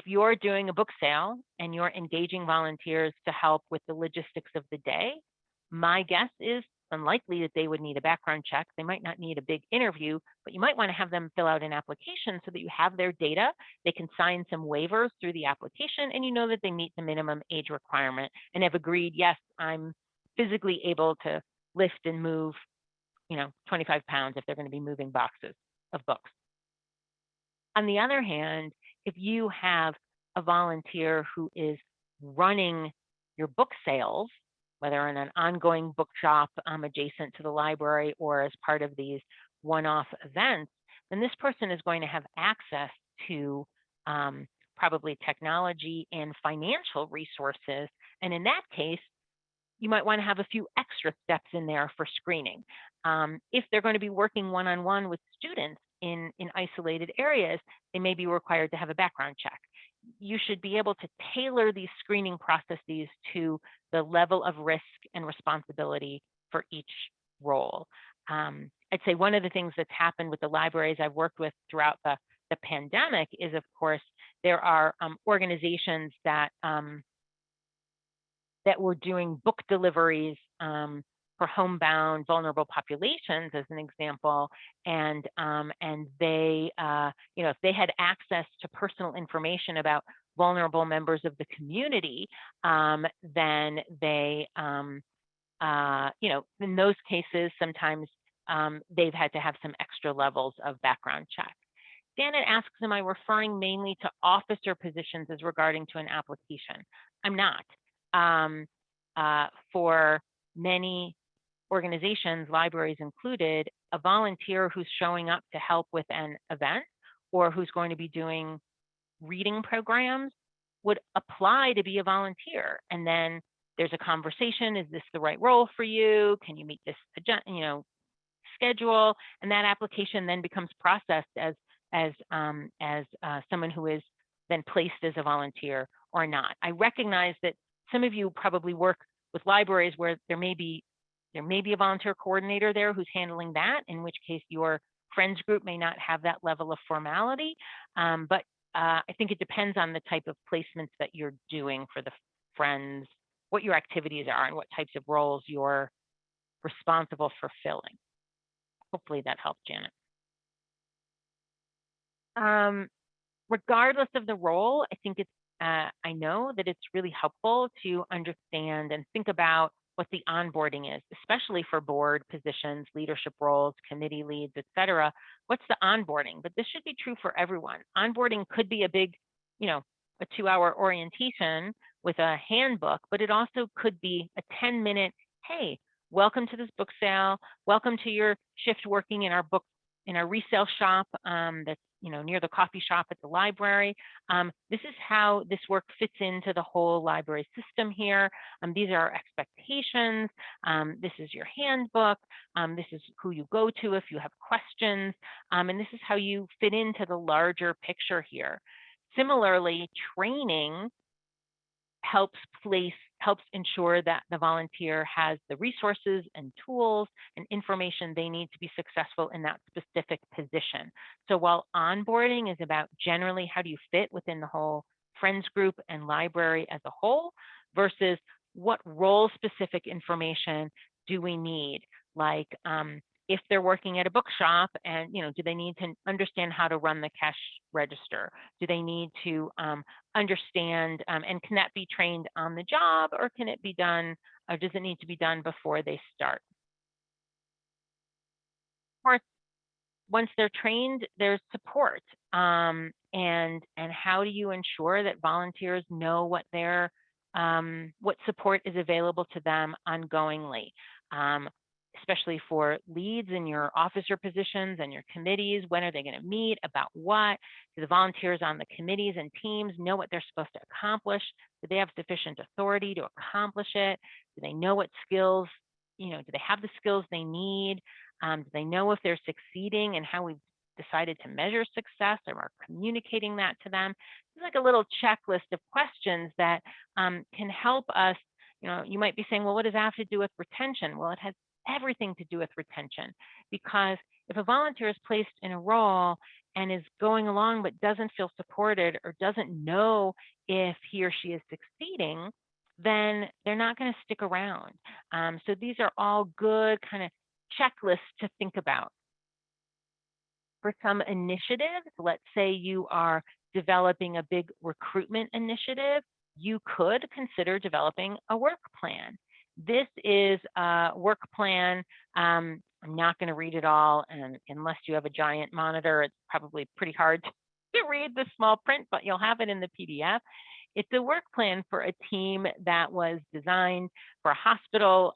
you're doing a book sale and you're engaging volunteers to help with the logistics of the day, my guess is unlikely that they would need a background check. They might not need a big interview, but you might want to have them fill out an application so that you have their data. They can sign some waivers through the application, and you know that they meet the minimum age requirement and have agreed, yes, I'm physically able to lift and move, 25 pounds if they're going to be moving boxes of books. On the other hand, if you have a volunteer who is running your book sales, whether in an ongoing book shop adjacent to the library or as part of these one-off events, then this person is going to have access to probably technology and financial resources. And in that case, you might want to have a few extra steps in there for screening. If they're going to be working one-on-one with students in isolated areas, they may be required to have a background check. You should be able to tailor these screening processes to the level of risk and responsibility for each role. I'd say one of the things that's happened with the libraries I've worked with throughout the pandemic is, of course, there are organizations that were doing book deliveries for homebound vulnerable populations, as an example, and they, if they had access to personal information about vulnerable members of the community, then they, in those cases, sometimes they've had to have some extra levels of background check. Janet asks, am I referring mainly to officer positions as regarding to an application? I'm not. For many organizations, libraries included, a volunteer who's showing up to help with an event or who's going to be doing reading programs would apply to be a volunteer. And then there's a conversation, is this the right role for you? Can you meet this schedule? And that application then becomes processed as someone who is then placed as a volunteer or not. I recognize that some of you probably work with libraries where there may be a volunteer coordinator there who's handling that, in which case your friends group may not have that level of formality. But I think it depends on the type of placements that you're doing for the friends, what your activities are, and what types of roles you're responsible for filling. Hopefully that helped, Janet. Regardless of the role, I think I know that it's really helpful to understand and think about what the onboarding is, especially for board positions, leadership roles, committee leads, et cetera. What's the onboarding? But this should be true for everyone. Onboarding could be a big, a 2-hour orientation with a handbook, but it also could be a 10-minute, hey, welcome to this book sale. Welcome to your shift working in our resale shop that's near the coffee shop at the library. This is how this work fits into the whole library system here. These are our expectations. This is your handbook. This is who you go to if you have questions. And this is how you fit into the larger picture here. Similarly, training helps ensure that the volunteer has the resources and tools and information they need to be successful in that specific position. So while onboarding is about generally how do you fit within the whole friends group and library as a whole, versus what role-specific information do we need? Like if they're working at a bookshop and, do they need to understand how to run the cash register? Do they need to understand, and can that be trained on the job, or can it be done, or does it need to be done before they start? Of course, once they're trained, there's support. And how do you ensure that volunteers know what what support is available to them ongoingly? especially for leads in your officer positions and your committees. When are they going to meet? About what? Do the volunteers on the committees and teams know what they're supposed to accomplish? Do they have sufficient authority to accomplish it? Do they know what skills, do they have the skills they need? Do they know if they're succeeding and how we've decided to measure success, or are communicating that to them? It's like a little checklist of questions that can help us. You might be saying, well, what does that have to do with retention? Well, it has everything to do with retention, because if a volunteer is placed in a role and is going along but doesn't feel supported or doesn't know if he or she is succeeding, then they're not going to stick around. So these are all good kind of checklists to think about. For some initiatives, let's say you are developing a big recruitment initiative, you could consider developing a work plan. This is a work plan. I'm not going to read it all, and unless you have a giant monitor, it's probably pretty hard to read the small print, but you'll have it in the PDF. It's a work plan for a team that was designed for a hospital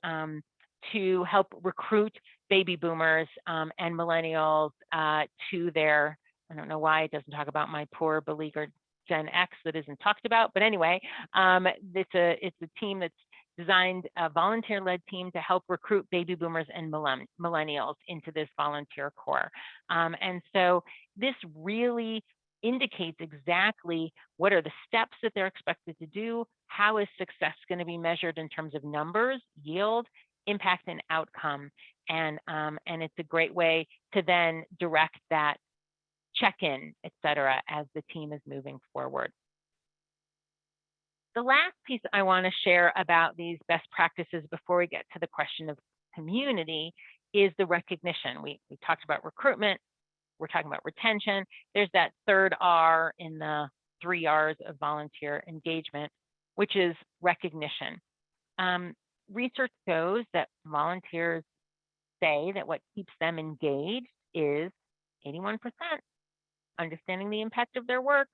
to help recruit baby boomers and millennials to their, I don't know why it doesn't talk about my poor beleaguered Gen X that isn't talked about, but anyway, it's a team that's designed, a volunteer-led team to help recruit baby boomers and millennials into this volunteer corps. And so this really indicates exactly what are the steps that they're expected to do, how is success going to be measured in terms of numbers, yield, impact, and outcome. And it's a great way to then direct that check-in, et cetera, as the team is moving forward. The last piece I want to share about these best practices before we get to the question of community is the recognition. We talked about recruitment, we're talking about retention. There's that third R in the 3 R's of volunteer engagement, which is recognition. Research shows that volunteers say that what keeps them engaged is 81% understanding the impact of their work,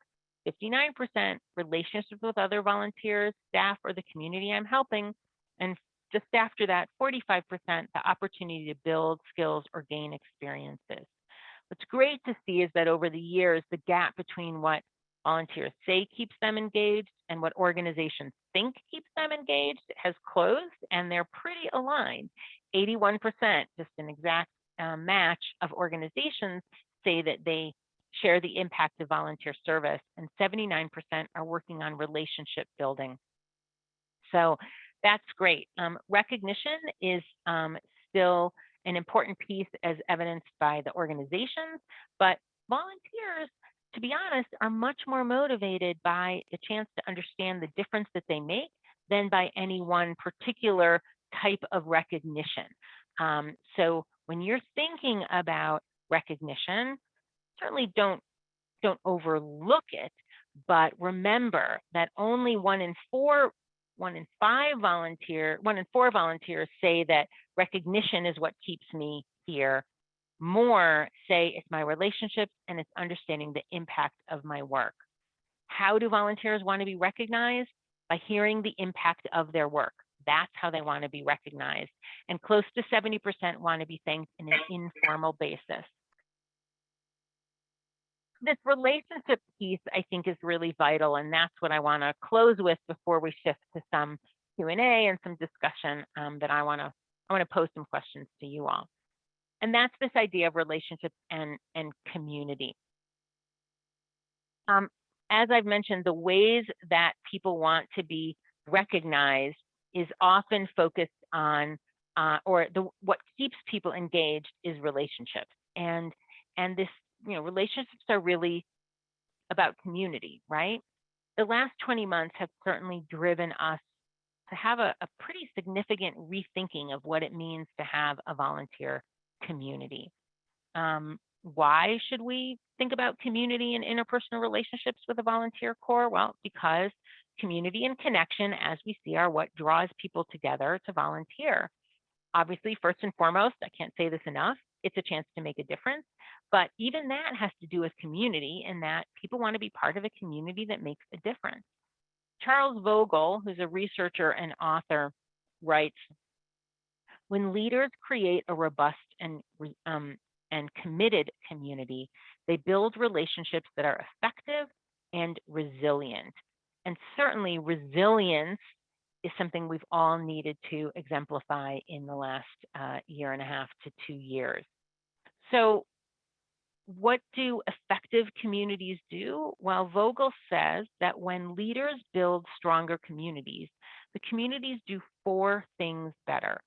59% relationships with other volunteers, staff, or the community I'm helping, and just after that, 45% the opportunity to build skills or gain experiences. What's great to see is that over the years, the gap between what volunteers say keeps them engaged and what organizations think keeps them engaged has closed, and they're pretty aligned. 81%, just an exact match of organizations, say that they share the impact of volunteer service, and 79% are working on relationship building. So that's great. Recognition is still an important piece as evidenced by the organizations, but volunteers, to be honest, are much more motivated by the chance to understand the difference that they make than by any one particular type of recognition. So when you're thinking about recognition, certainly don't overlook it, but remember that only 1 in 4 volunteers say that recognition is what keeps me here. More say it's my relationships and it's understanding the impact of my work. How do volunteers want to be recognized? By hearing the impact of their work. That's how they want to be recognized. And close to 70% want to be thanked in an informal basis. This relationship piece, I think, is really vital, and that's what I want to close with before we shift to some Q&A and some discussion that I want to pose some questions to you all. And that's this idea of relationships and community. As I've mentioned, the ways that people want to be recognized is often focused on, what keeps people engaged is relationships. And this, relationships are really about community, right? The last 20 months have certainly driven us to have a pretty significant rethinking of what it means to have a volunteer community. Why should we think about community and interpersonal relationships with a volunteer corps? Well, because community and connection, as we see, are what draws people together to volunteer. Obviously, first and foremost, I can't say this enough, it's a chance to make a difference. But even that has to do with community, in that people want to be part of a community that makes a difference. Charles Vogel, who's a researcher and author, writes, When leaders create a robust and committed community, they build relationships that are effective and resilient. And certainly resilience is something we've all needed to exemplify in the last year and a half to 2 years. So what do effective communities do? Well, Vogel says that when leaders build stronger communities, the communities do 4 things better.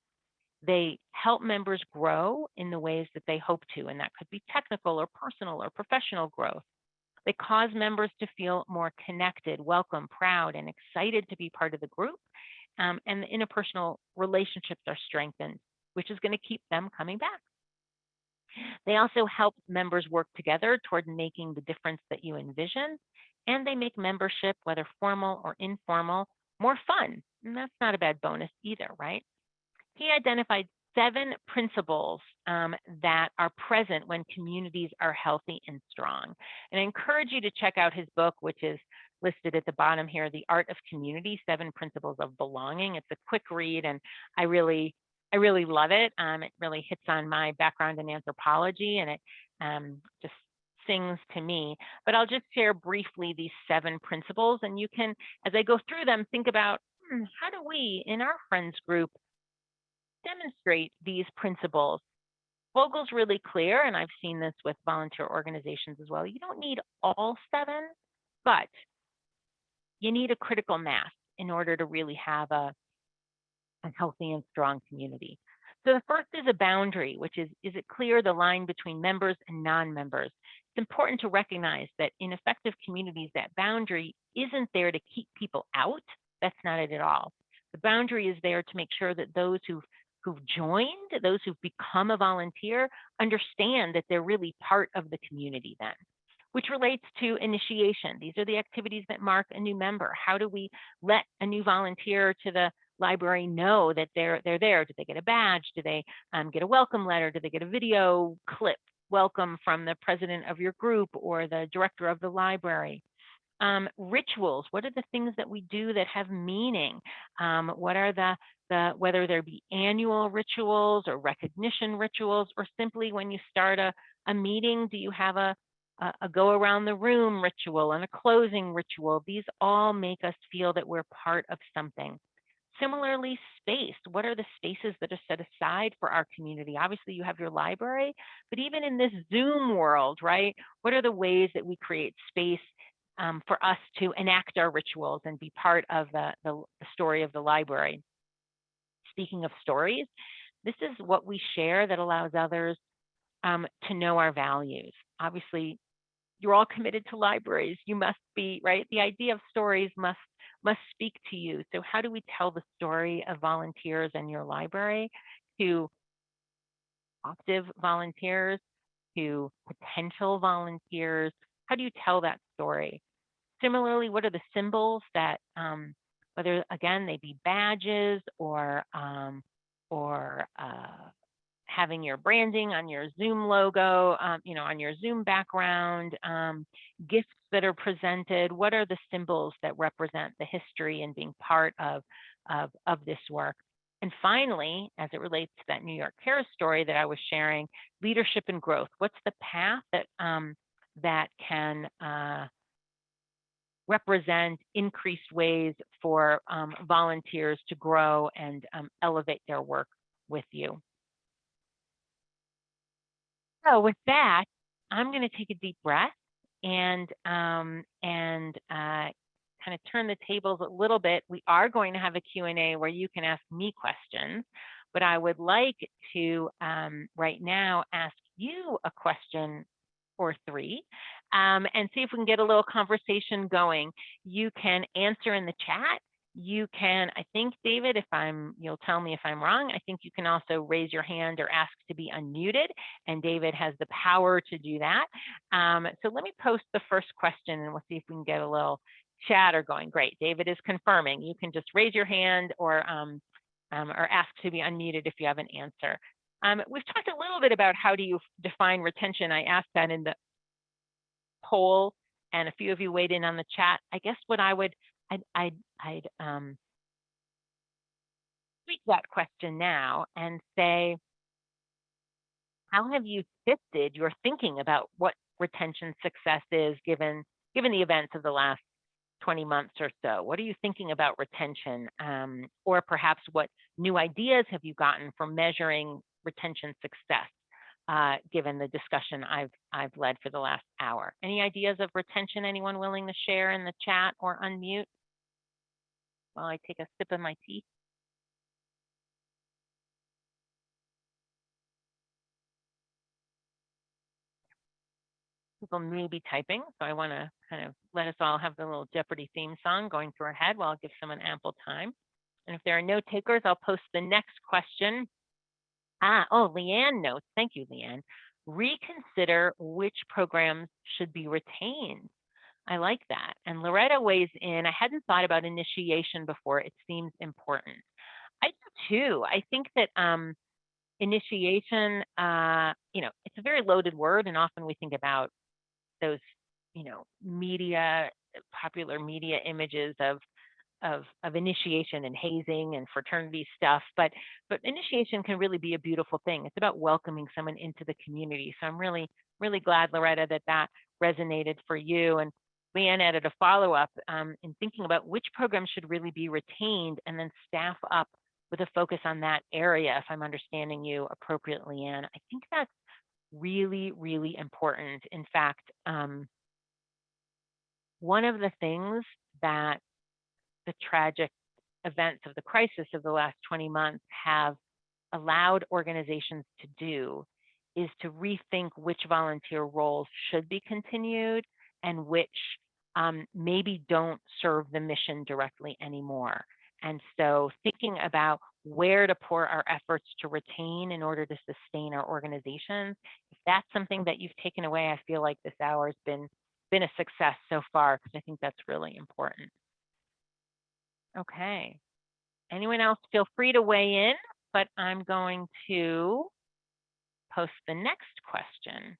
They help members grow in the ways that they hope to, and that could be technical or personal or professional growth. They cause members to feel more connected, welcome, proud, and excited to be part of the group. And the interpersonal relationships are strengthened, which is going to keep them coming back. They also help members work together toward making the difference that you envision, and they make membership, whether formal or informal, more fun. And that's not a bad bonus either, right? He identified 7 principles that are present when communities are healthy and strong. And I encourage you to check out his book, which is listed at the bottom here, The Art of Community, 7 Principles of Belonging. It's a quick read, and I really love it. It really hits on my background in anthropology, and it just sings to me. But I'll just share briefly these 7 principles, and you can, as I go through them, think about how do we in our friends group demonstrate these principles. Vogel's really clear, and I've seen this with volunteer organizations as well. You don't need all 7, but you need a critical mass in order to really have a healthy and strong community. So the first is a boundary, which is it clear the line between members and non-members? It's important to recognize that in effective communities, that boundary isn't there to keep people out. That's not it at all. The boundary is there to make sure that those who've joined, those who've become a volunteer, understand that they're really part of the community then, which relates to initiation. These are the activities that mark a new member. How do we let a new volunteer to the library know that they're there? Do they get a badge? Do they get a welcome letter? Do they get a video clip welcome from the president of your group or the director of the library? Rituals, what are the things that we do that have meaning? What are the whether there be annual rituals or recognition rituals, or simply when you start a meeting, do you have a go around the room ritual and a closing ritual? These all make us feel that we're part of something. Similarly, space. What are the spaces that are set aside for our community? Obviously, you have your library, but even in this Zoom world, right? What are the ways that we create space for us to enact our rituals and be part of the story of the library? Speaking of stories, this is what we share that allows others to know our values. Obviously, you're all committed to libraries. You must be, right? The idea of stories must speak to you. So how do we tell the story of volunteers in your library to active volunteers, to potential volunteers? How do you tell that story? Similarly, what are the symbols that, whether again they be badges or having your branding on your Zoom logo, on your Zoom background, gifts that are presented? What are the symbols that represent the history and being part of this work? And finally, as it relates to that New York Cares story that I was sharing, leadership and growth. What's the path that can represent increased ways for volunteers to grow and elevate their work with you? So with that, I'm going to take a deep breath and kind of turn the tables a little bit. We are going to have a Q&A where you can ask me questions, but I would like to right now ask you a question or 3 and see if we can get a little conversation going. You can answer in the chat. You can, I think, David, you'll tell me if I'm wrong, I think you can also raise your hand or ask to be unmuted, and David has the power to do that. So let me post the first question and we'll see if we can get a little chatter going. Great, David is confirming. You can just raise your hand or ask to be unmuted if you have an answer. We've talked a little bit about how do you define retention. I asked that in the poll, and a few of you weighed in on the chat. I guess what I'd tweak that question now and say, how have you shifted your thinking about what retention success is given the events of the last 20 months or so? What are you thinking about retention? Or perhaps what new ideas have you gotten for measuring retention success, given the discussion I've led for the last hour? Any ideas of retention? Anyone willing to share in the chat or unmute while I take a sip of my tea? People may be typing, so I want to kind of let us all have the little Jeopardy theme song going through our head while I'll give someone ample time. And if there are no takers, I'll post the next question. Leanne notes, thank you, Leanne. Reconsider which programs should be retained. I like that. And Loretta weighs in, I hadn't thought about initiation before. It seems important. I do too. I think that initiation, it's a very loaded word, and often we think about those, popular media images of initiation and hazing and fraternity stuff, but initiation can really be a beautiful thing. It's about welcoming someone into the community. So I'm really, really glad, Loretta, that resonated for you. And Leanne added a follow-up in thinking about which programs should really be retained and then staff up with a focus on that area, if I'm understanding you appropriately, Leanne. I think that's really, really important. In fact, one of the things that the tragic events of the crisis of the last 20 months have allowed organizations to do is to rethink which volunteer roles should be continued and which maybe don't serve the mission directly anymore. And so thinking about where to pour our efforts to retain in order to sustain our organizations, if that's something that you've taken away, I feel like this hour has been a success so far, because I think that's really important. Okay. Anyone else, feel free to weigh in, but I'm going to post the next question.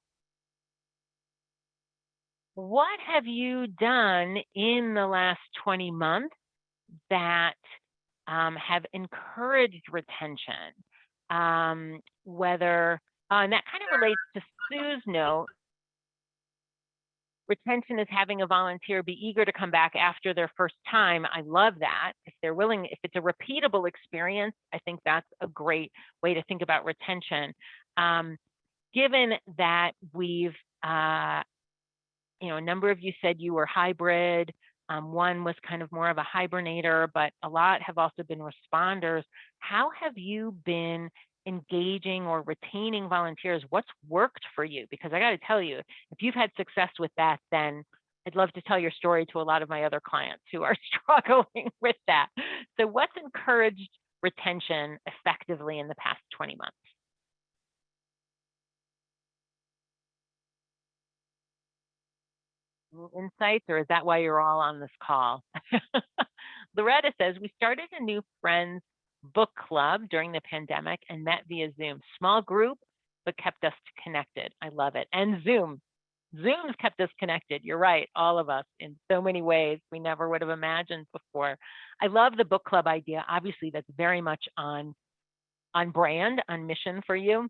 What have you done in the last 20 months that have encouraged retention? And that kind of relates to Sue's note. Retention is having a volunteer be eager to come back after their first time. I love that. If they're willing, if it's a repeatable experience, I think that's a great way to think about retention. Given that we've, a number of you said you were hybrid. One was kind of more of a hibernator, but a lot have also been responders. How have you been engaging or retaining volunteers? What's worked for you? Because I got to tell you, if you've had success with that, then I'd love to tell your story to a lot of my other clients who are struggling with that. So what's encouraged retention effectively in the past 20 months? Insights, or is that why you're all on this call? Loretta says, we started a new friends book club during the pandemic and met via Zoom. Small group, but kept us connected. I love it. And Zoom's kept us connected. You're right, all of us, in so many ways we never would have imagined before. I love the book club idea. Obviously, that's very much on brand, on mission for you.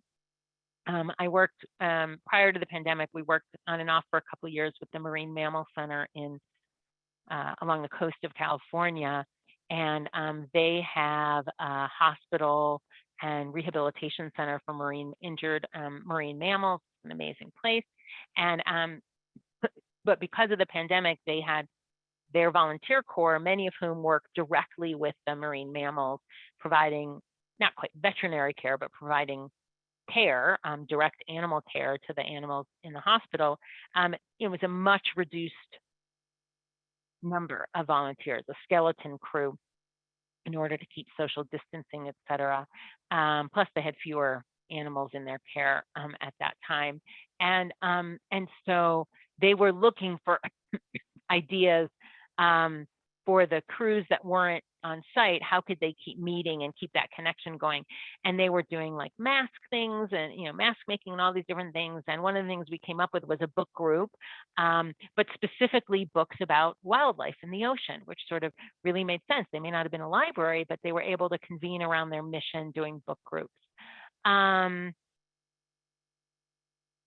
I worked, prior to the pandemic, we worked on and off for a couple of years with the Marine Mammal Center along the coast of California. And they have a hospital and rehabilitation center for injured marine mammals, an amazing place. And but because of the pandemic, they had their volunteer corps, many of whom work directly with the marine mammals, providing not quite veterinary care, but providing care, direct animal care to the animals in the hospital. It was a much reduced number of volunteers, a skeleton crew, in order to keep social distancing, et cetera. Plus, they had fewer animals in their care at that time. And so they were looking for ideas for the crews that weren't on site, how could they keep meeting and keep that connection going? And they were doing like mask things and, mask making and all these different things. And one of the things we came up with was a book group, but specifically books about wildlife in the ocean, which sort of really made sense. They may not have been a library, but they were able to convene around their mission doing book groups.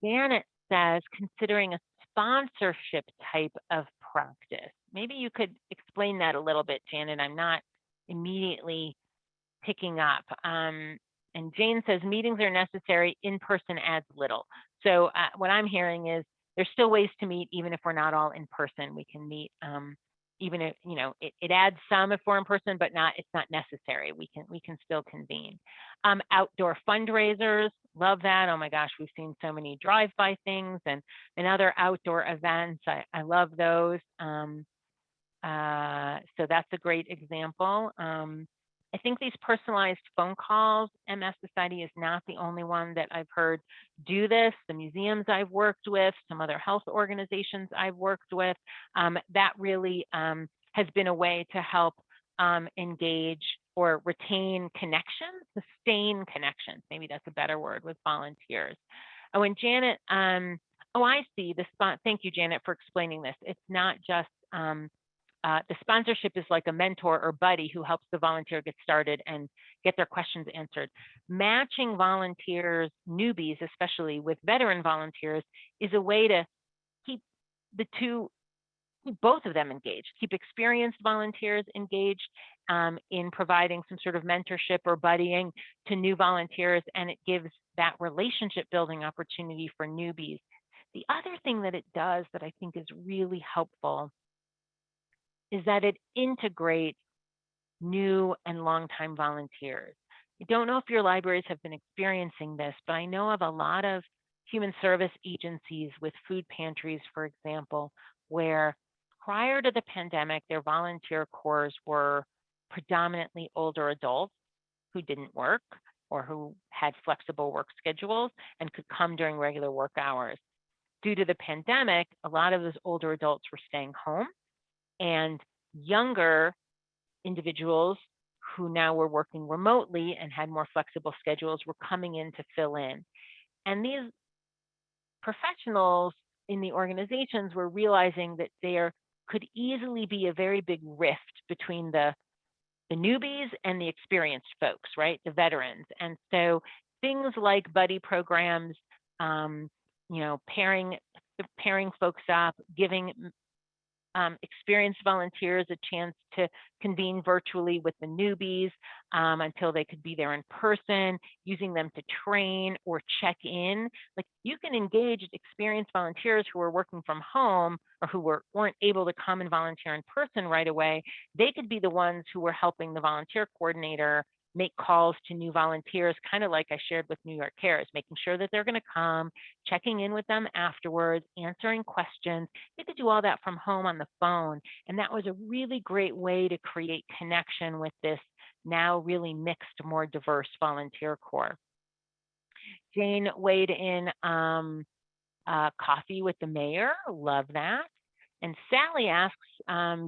Janet says, considering a sponsorship type of practice. Maybe you could explain that a little bit, Janet. I'm not immediately picking up. And Jane says, meetings are necessary, in-person adds little. So what I'm hearing is there's still ways to meet, even if we're not all in person. We can meet, even if, it adds some if we're in person, but it's not necessary. We can still convene. Outdoor fundraisers, love that. Oh my gosh, we've seen so many drive-by things and other outdoor events. I love those. So that's a great example. I think these personalized phone calls, MS Society is not the only one that I've heard do this. The museums I've worked with, some other health organizations I've worked with, that really has been a way to help engage or retain connections, sustain connections. Maybe that's a better word with volunteers. Oh, and Janet, oh, I see the spot. Thank you, Janet, for explaining this. It's not just the sponsorship is like a mentor or buddy who helps the volunteer get started and get their questions answered. Matching volunteers, newbies, especially with veteran volunteers, is a way to keep both of them engaged, keep experienced volunteers engaged in providing some sort of mentorship or buddying to new volunteers, and it gives that relationship building opportunity for newbies. The other thing that it does that I think is really helpful is that it integrates new and longtime volunteers. I don't know if your libraries have been experiencing this, but I know of a lot of human service agencies with food pantries, for example, where prior to the pandemic, their volunteer corps were predominantly older adults who didn't work or who had flexible work schedules and could come during regular work hours. Due to the pandemic, a lot of those older adults were staying home, and younger individuals who now were working remotely and had more flexible schedules were coming in to fill in. And these professionals in the organizations were realizing that there could easily be a very big rift between the newbies and the experienced folks, right? The veterans. And so things like buddy programs, pairing folks up, giving experienced volunteers a chance to convene virtually with the newbies until they could be there in person, using them to train or check in. Like, you can engage experienced volunteers who are working from home or who weren't able to come and volunteer in person right away. They could be the ones who were helping the volunteer coordinator make calls to new volunteers, kind of like I shared with New York Cares, making sure that they're going to come, checking in with them afterwards, answering questions. They could do all that from home on the phone. And that was a really great way to create connection with this now really mixed, more diverse volunteer corps. Jane weighed in coffee with the mayor. Love that. And Sally asks,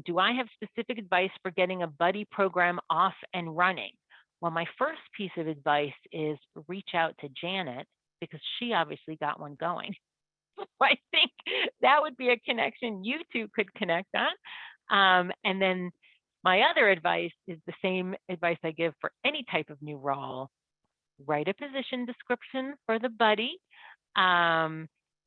do I have specific advice for getting a buddy program off and running? Well, my first piece of advice is reach out to Janet, because she obviously got one going. I think that would be a connection you two could connect on. And then my other advice is the same advice I give for any type of new role. Write a position description for the buddy,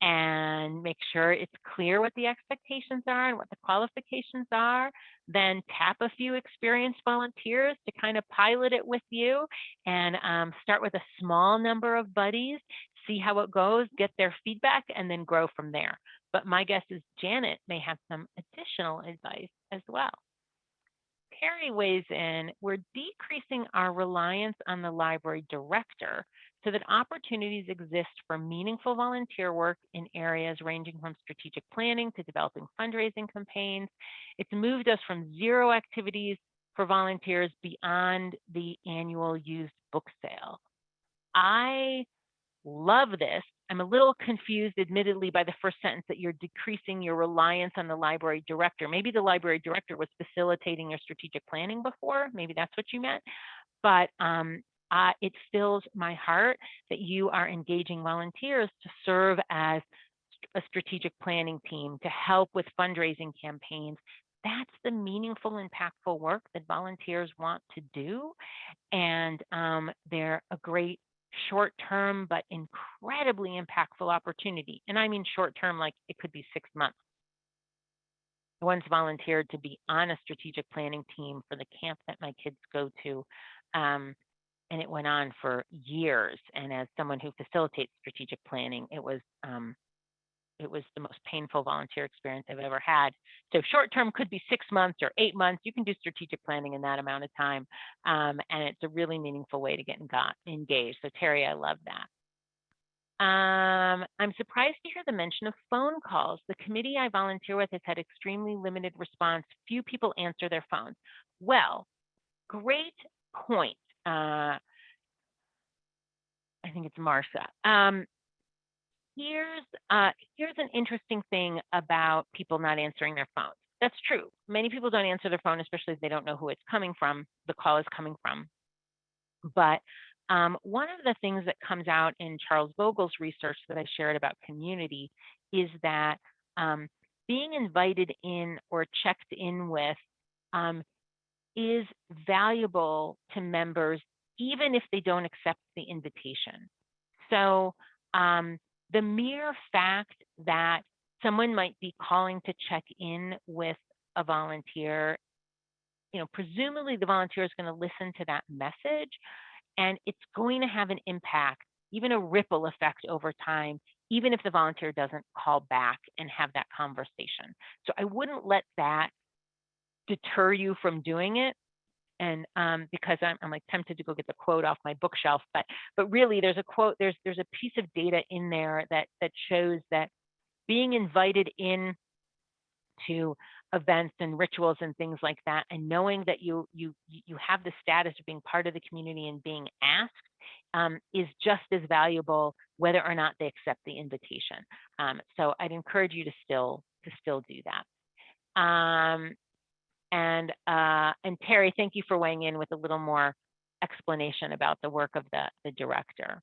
and make sure it's clear what the expectations are and what the qualifications are. Then tap a few experienced volunteers to kind of pilot it with you, and start with a small number of buddies, see how it goes, get their feedback, and then grow from there. But my guess is Janet may have some additional advice as well. Perry weighs in, we're decreasing our reliance on the library director so that opportunities exist for meaningful volunteer work in areas ranging from strategic planning to developing fundraising campaigns. It's moved us from 0 activities for volunteers beyond the annual used book sale. I love this I'm a little confused, admittedly, by the first sentence that you're decreasing your reliance on the library director. Maybe the library director was facilitating your strategic planning before. Maybe that's what you meant. But it fills my heart that you are engaging volunteers to serve as a strategic planning team, to help with fundraising campaigns. That's the meaningful, impactful work that volunteers want to do. And they're a great short-term but incredibly impactful opportunity. And I mean short-term, like it could be 6 months. I once volunteered to be on a strategic planning team for the camp that my kids go to. And it went on for years. And as someone who facilitates strategic planning, it was the most painful volunteer experience I've ever had. So short term could be 6 months or 8 months. You can do strategic planning in that amount of time. And it's a really meaningful way to get engaged. So Terry, I love that. I'm surprised to hear the mention of phone calls. The committee I volunteer with has had extremely limited response. Few people answer their phones. Well, great point. I think it's Marsha. Here's an interesting thing about people not answering their phones. That's true. Many people don't answer their phone, especially if they don't know who it's coming from, the call is coming from. But one of the things that comes out in Charles Vogel's research that I shared about community is that being invited in or checked in with is valuable to members, even if they don't accept the invitation. So the mere fact that someone might be calling to check in with a volunteer, presumably the volunteer is going to listen to that message, and it's going to have an impact, even a ripple effect over time, even if the volunteer doesn't call back and have that conversation. So I wouldn't let that deter you from doing it. And because I'm like tempted to go get the quote off my bookshelf, but really there's a quote, there's a piece of data in there that shows that being invited in to events and rituals and things like that, and knowing that you have the status of being part of the community and being asked is just as valuable whether or not they accept the invitation. So I'd encourage you to still do that. And Terry, thank you for weighing in with a little more explanation about the work of the director.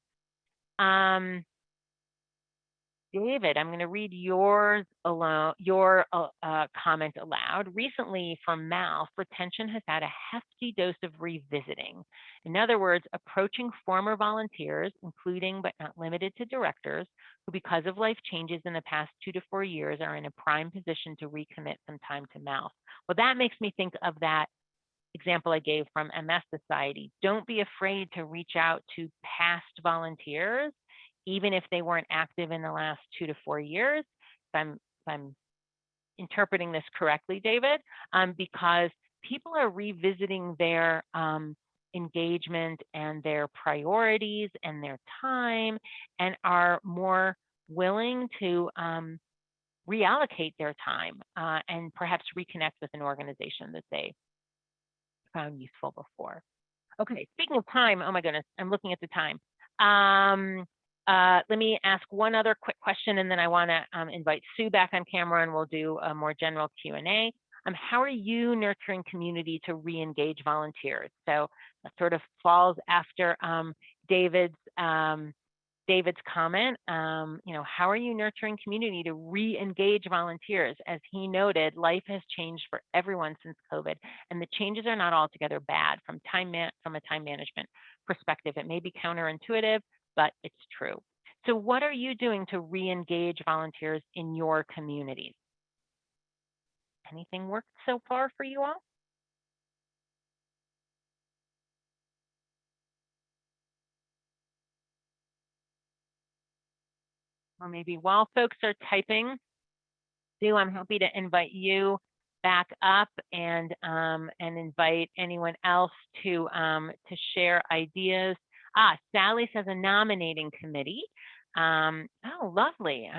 David, I'm going to read your comment aloud. Recently, for MALF, retention has had a hefty dose of revisiting. In other words, approaching former volunteers, including but not limited to directors, who because of life changes in the past 2 to 4 years are in a prime position to recommit some time to MALF. Well, that makes me think of that example I gave from MS Society. Don't be afraid to reach out to past volunteers, even if they weren't active in the last 2 to 4 years. If I'm interpreting this correctly, David, because people are revisiting their engagement and their priorities and their time, and are more willing to reallocate their time and perhaps reconnect with an organization that they found useful before. Okay, speaking of time, oh my goodness, I'm looking at the time. Let me ask one other quick question, and then I want to invite Sue back on camera, and we'll do a more general Q&A. How are you nurturing community to re-engage volunteers? So that sort of falls after David's comment. How are you nurturing community to re-engage volunteers? As he noted, life has changed for everyone since COVID, and the changes are not altogether bad from a time management perspective. It may be counterintuitive, but it's true. So what are you doing to re-engage volunteers in your communities? Anything worked so far for you all? Or maybe while folks are typing, Sue, I'm happy to invite you back up and invite anyone else to share ideas. Sally says a nominating committee. Oh, lovely.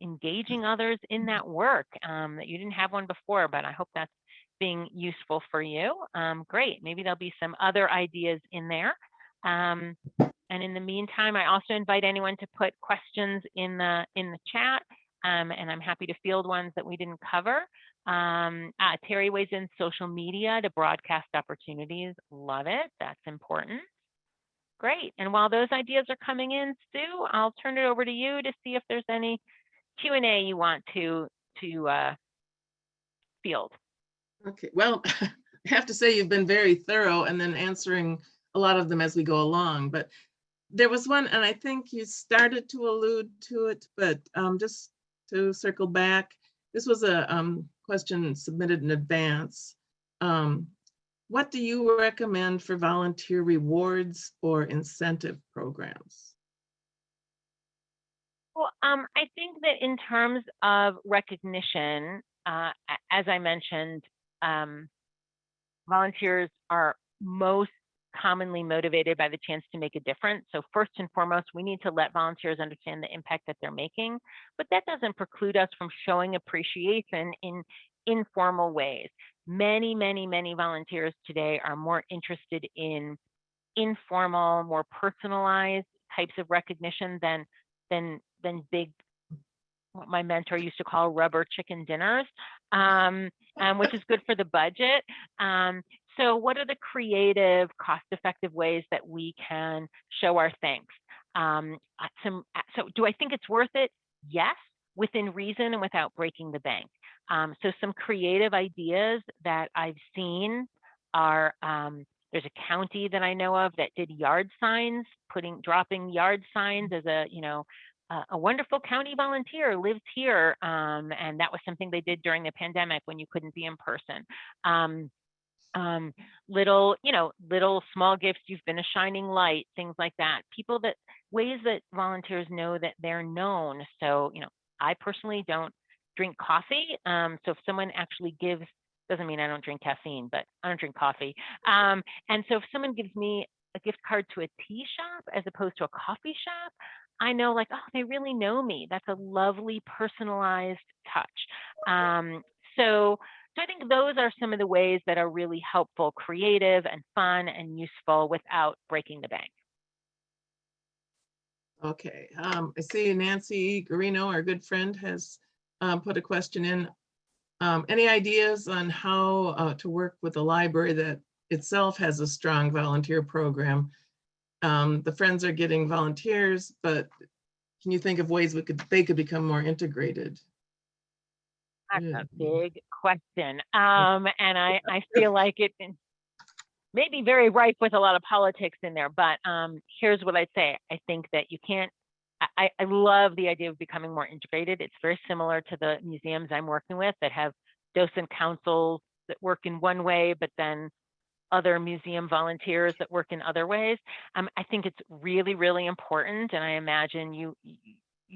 Engaging others in that work. That you didn't have one before, but I hope that's being useful for you. Great. Maybe there'll be some other ideas in there. And in the meantime, I also invite anyone to put questions in the chat, and I'm happy to field ones that we didn't cover. Terry weighs in social media to broadcast opportunities. Love it. That's important. Great. And while those ideas are coming in, Sue, I'll turn it over to you to see if there's any Q&A you want to field. Okay, well, I have to say you've been very thorough and then answering a lot of them as we go along, but there was one, and I think you started to allude to it, but just to circle back, this was a question submitted in advance. What do you recommend for volunteer rewards or incentive programs? Well, I think that in terms of recognition, as I mentioned, volunteers are most commonly motivated by the chance to make a difference. So first and foremost, we need to let volunteers understand the impact that they're making, but that doesn't preclude us from showing appreciation in informal ways. Many volunteers today are more interested in informal, more personalized types of recognition than big, what my mentor used to call rubber chicken dinners, which is good for the budget. So what are the creative, cost-effective ways that we can show our thanks? So do I think it's worth it? Yes, within reason and without breaking the bank. So some creative ideas that I've seen are, there's a county that I know of that did yard signs, dropping yard signs as a wonderful county volunteer lives here. And that was something they did during the pandemic when you couldn't be in person. Little small gifts, you've been a shining light, things like that. Ways that volunteers know that they're known. So, I personally don't drink coffee. So if someone actually gives, doesn't mean I don't drink caffeine, but I don't drink coffee. And so if someone gives me a gift card to a tea shop as opposed to a coffee shop, I know like, oh, they really know me. That's a lovely personalized touch. So I think those are some of the ways that are really helpful, creative and fun and useful without breaking the bank. Okay, I see Nancy Garino, our good friend, has put a question in. Any ideas on how to work with a library that itself has a strong volunteer program? The friends are getting volunteers, but can you think of ways they could become more integrated? That's a big question. And I feel like it may be very ripe with a lot of politics in there, but here's what I'd say. I think that you can't, I love the idea of becoming more integrated. It's very similar to the museums I'm working with that have docent councils that work in one way, but then other museum volunteers that work in other ways. I think it's really, really important. And I imagine you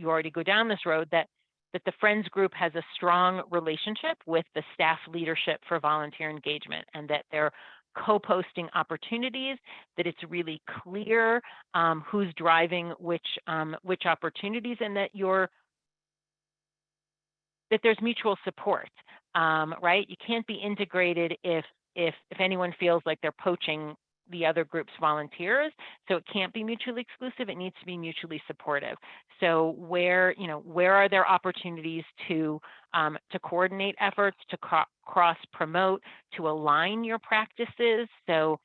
already go down this road that the Friends group has a strong relationship with the staff leadership for volunteer engagement, and that they're co-posting opportunities, that it's really clear who's driving which opportunities, and that there's mutual support, right? You can't be integrated if anyone feels like they're poaching the other group's volunteers. So it can't be mutually exclusive. It needs to be mutually supportive. So where are there opportunities to coordinate efforts, to cross promote, to align your practices, so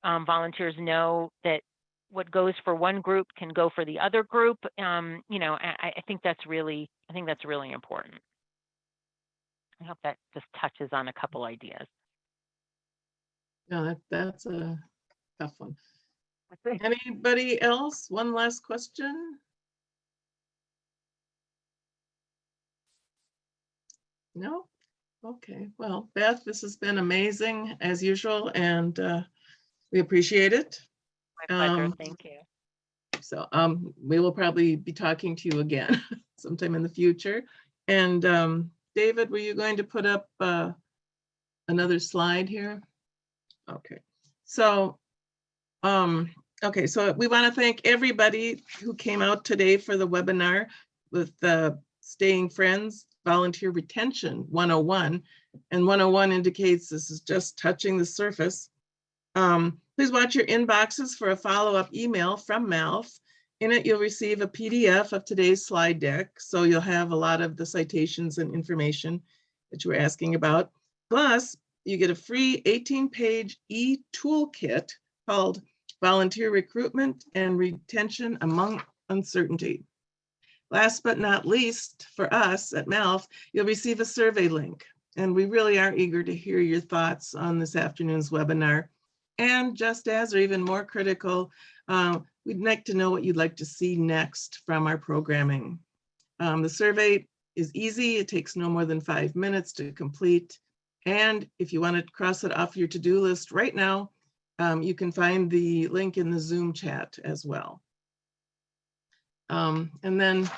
volunteers know that what goes for one group can go for the other group. I think that's really important. I hope that just touches on a couple ideas. No, that's a tough one. Anybody else? One last question? No? Okay. Well, Beth, this has been amazing as usual, and we appreciate it. My pleasure. Thank you. So we will probably be talking to you again sometime in the future. And David, were you going to put up another slide here? Okay. So so we want to thank everybody who came out today for the webinar with Staying Friends Volunteer Retention 101. And 101 indicates this is just touching the surface. Please watch your inboxes for a follow-up email from MALF. In it, you'll receive a PDF of today's slide deck, so you'll have a lot of the citations and information that you were asking about. Plus, you get a free 18-page e-toolkit called Volunteer Recruitment and Retention Among Uncertainty. Last but not least, for us at MALF, you'll receive a survey link, and we really are eager to hear your thoughts on this afternoon's webinar. And just as, or even more critical, we'd like to know what you'd like to see next from our programming. The survey is easy. It takes no more than 5 minutes to complete. And if you want to cross it off your to-do list right now, you can find the link in the Zoom chat as well. And then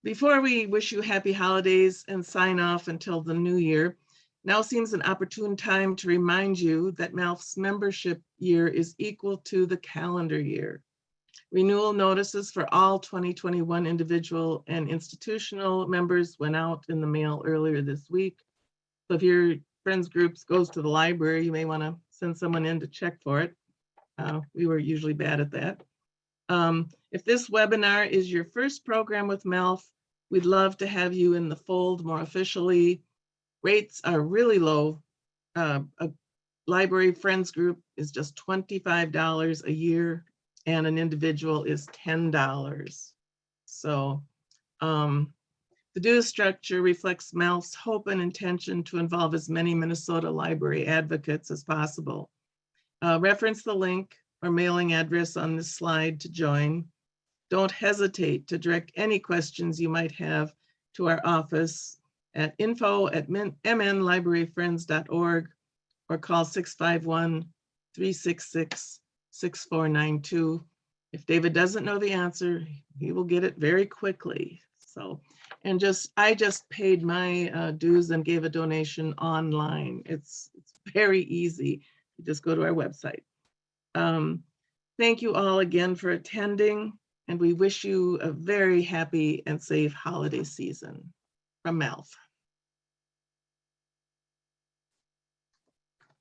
before we wish you happy holidays and sign off until the new year, now seems an opportune time to remind you that MALF's membership year is equal to the calendar year. Renewal notices for all 2021 individual and institutional members went out in the mail earlier this week. So if your friends groups goes to the library, you may want to send someone in to check for it. We were usually bad at that. If this webinar is your first program with MALF, we'd love to have you in the fold more officially. Rates are really low. A library friends group is just $25 a year, and an individual is $10. So the dues structure reflects MALF's hope and intention to involve as many Minnesota library advocates as possible. Reference the link or mailing address on this slide to join. Don't hesitate to direct any questions you might have to our office at info@mnlibraryfriends.org or call 651-366-6492. If David doesn't know the answer, he will get it very quickly. So, and I just paid my dues and gave a donation online. It's very easy. You just go to our website. Thank you all again for attending, and we wish you a very happy and safe holiday season from MALF.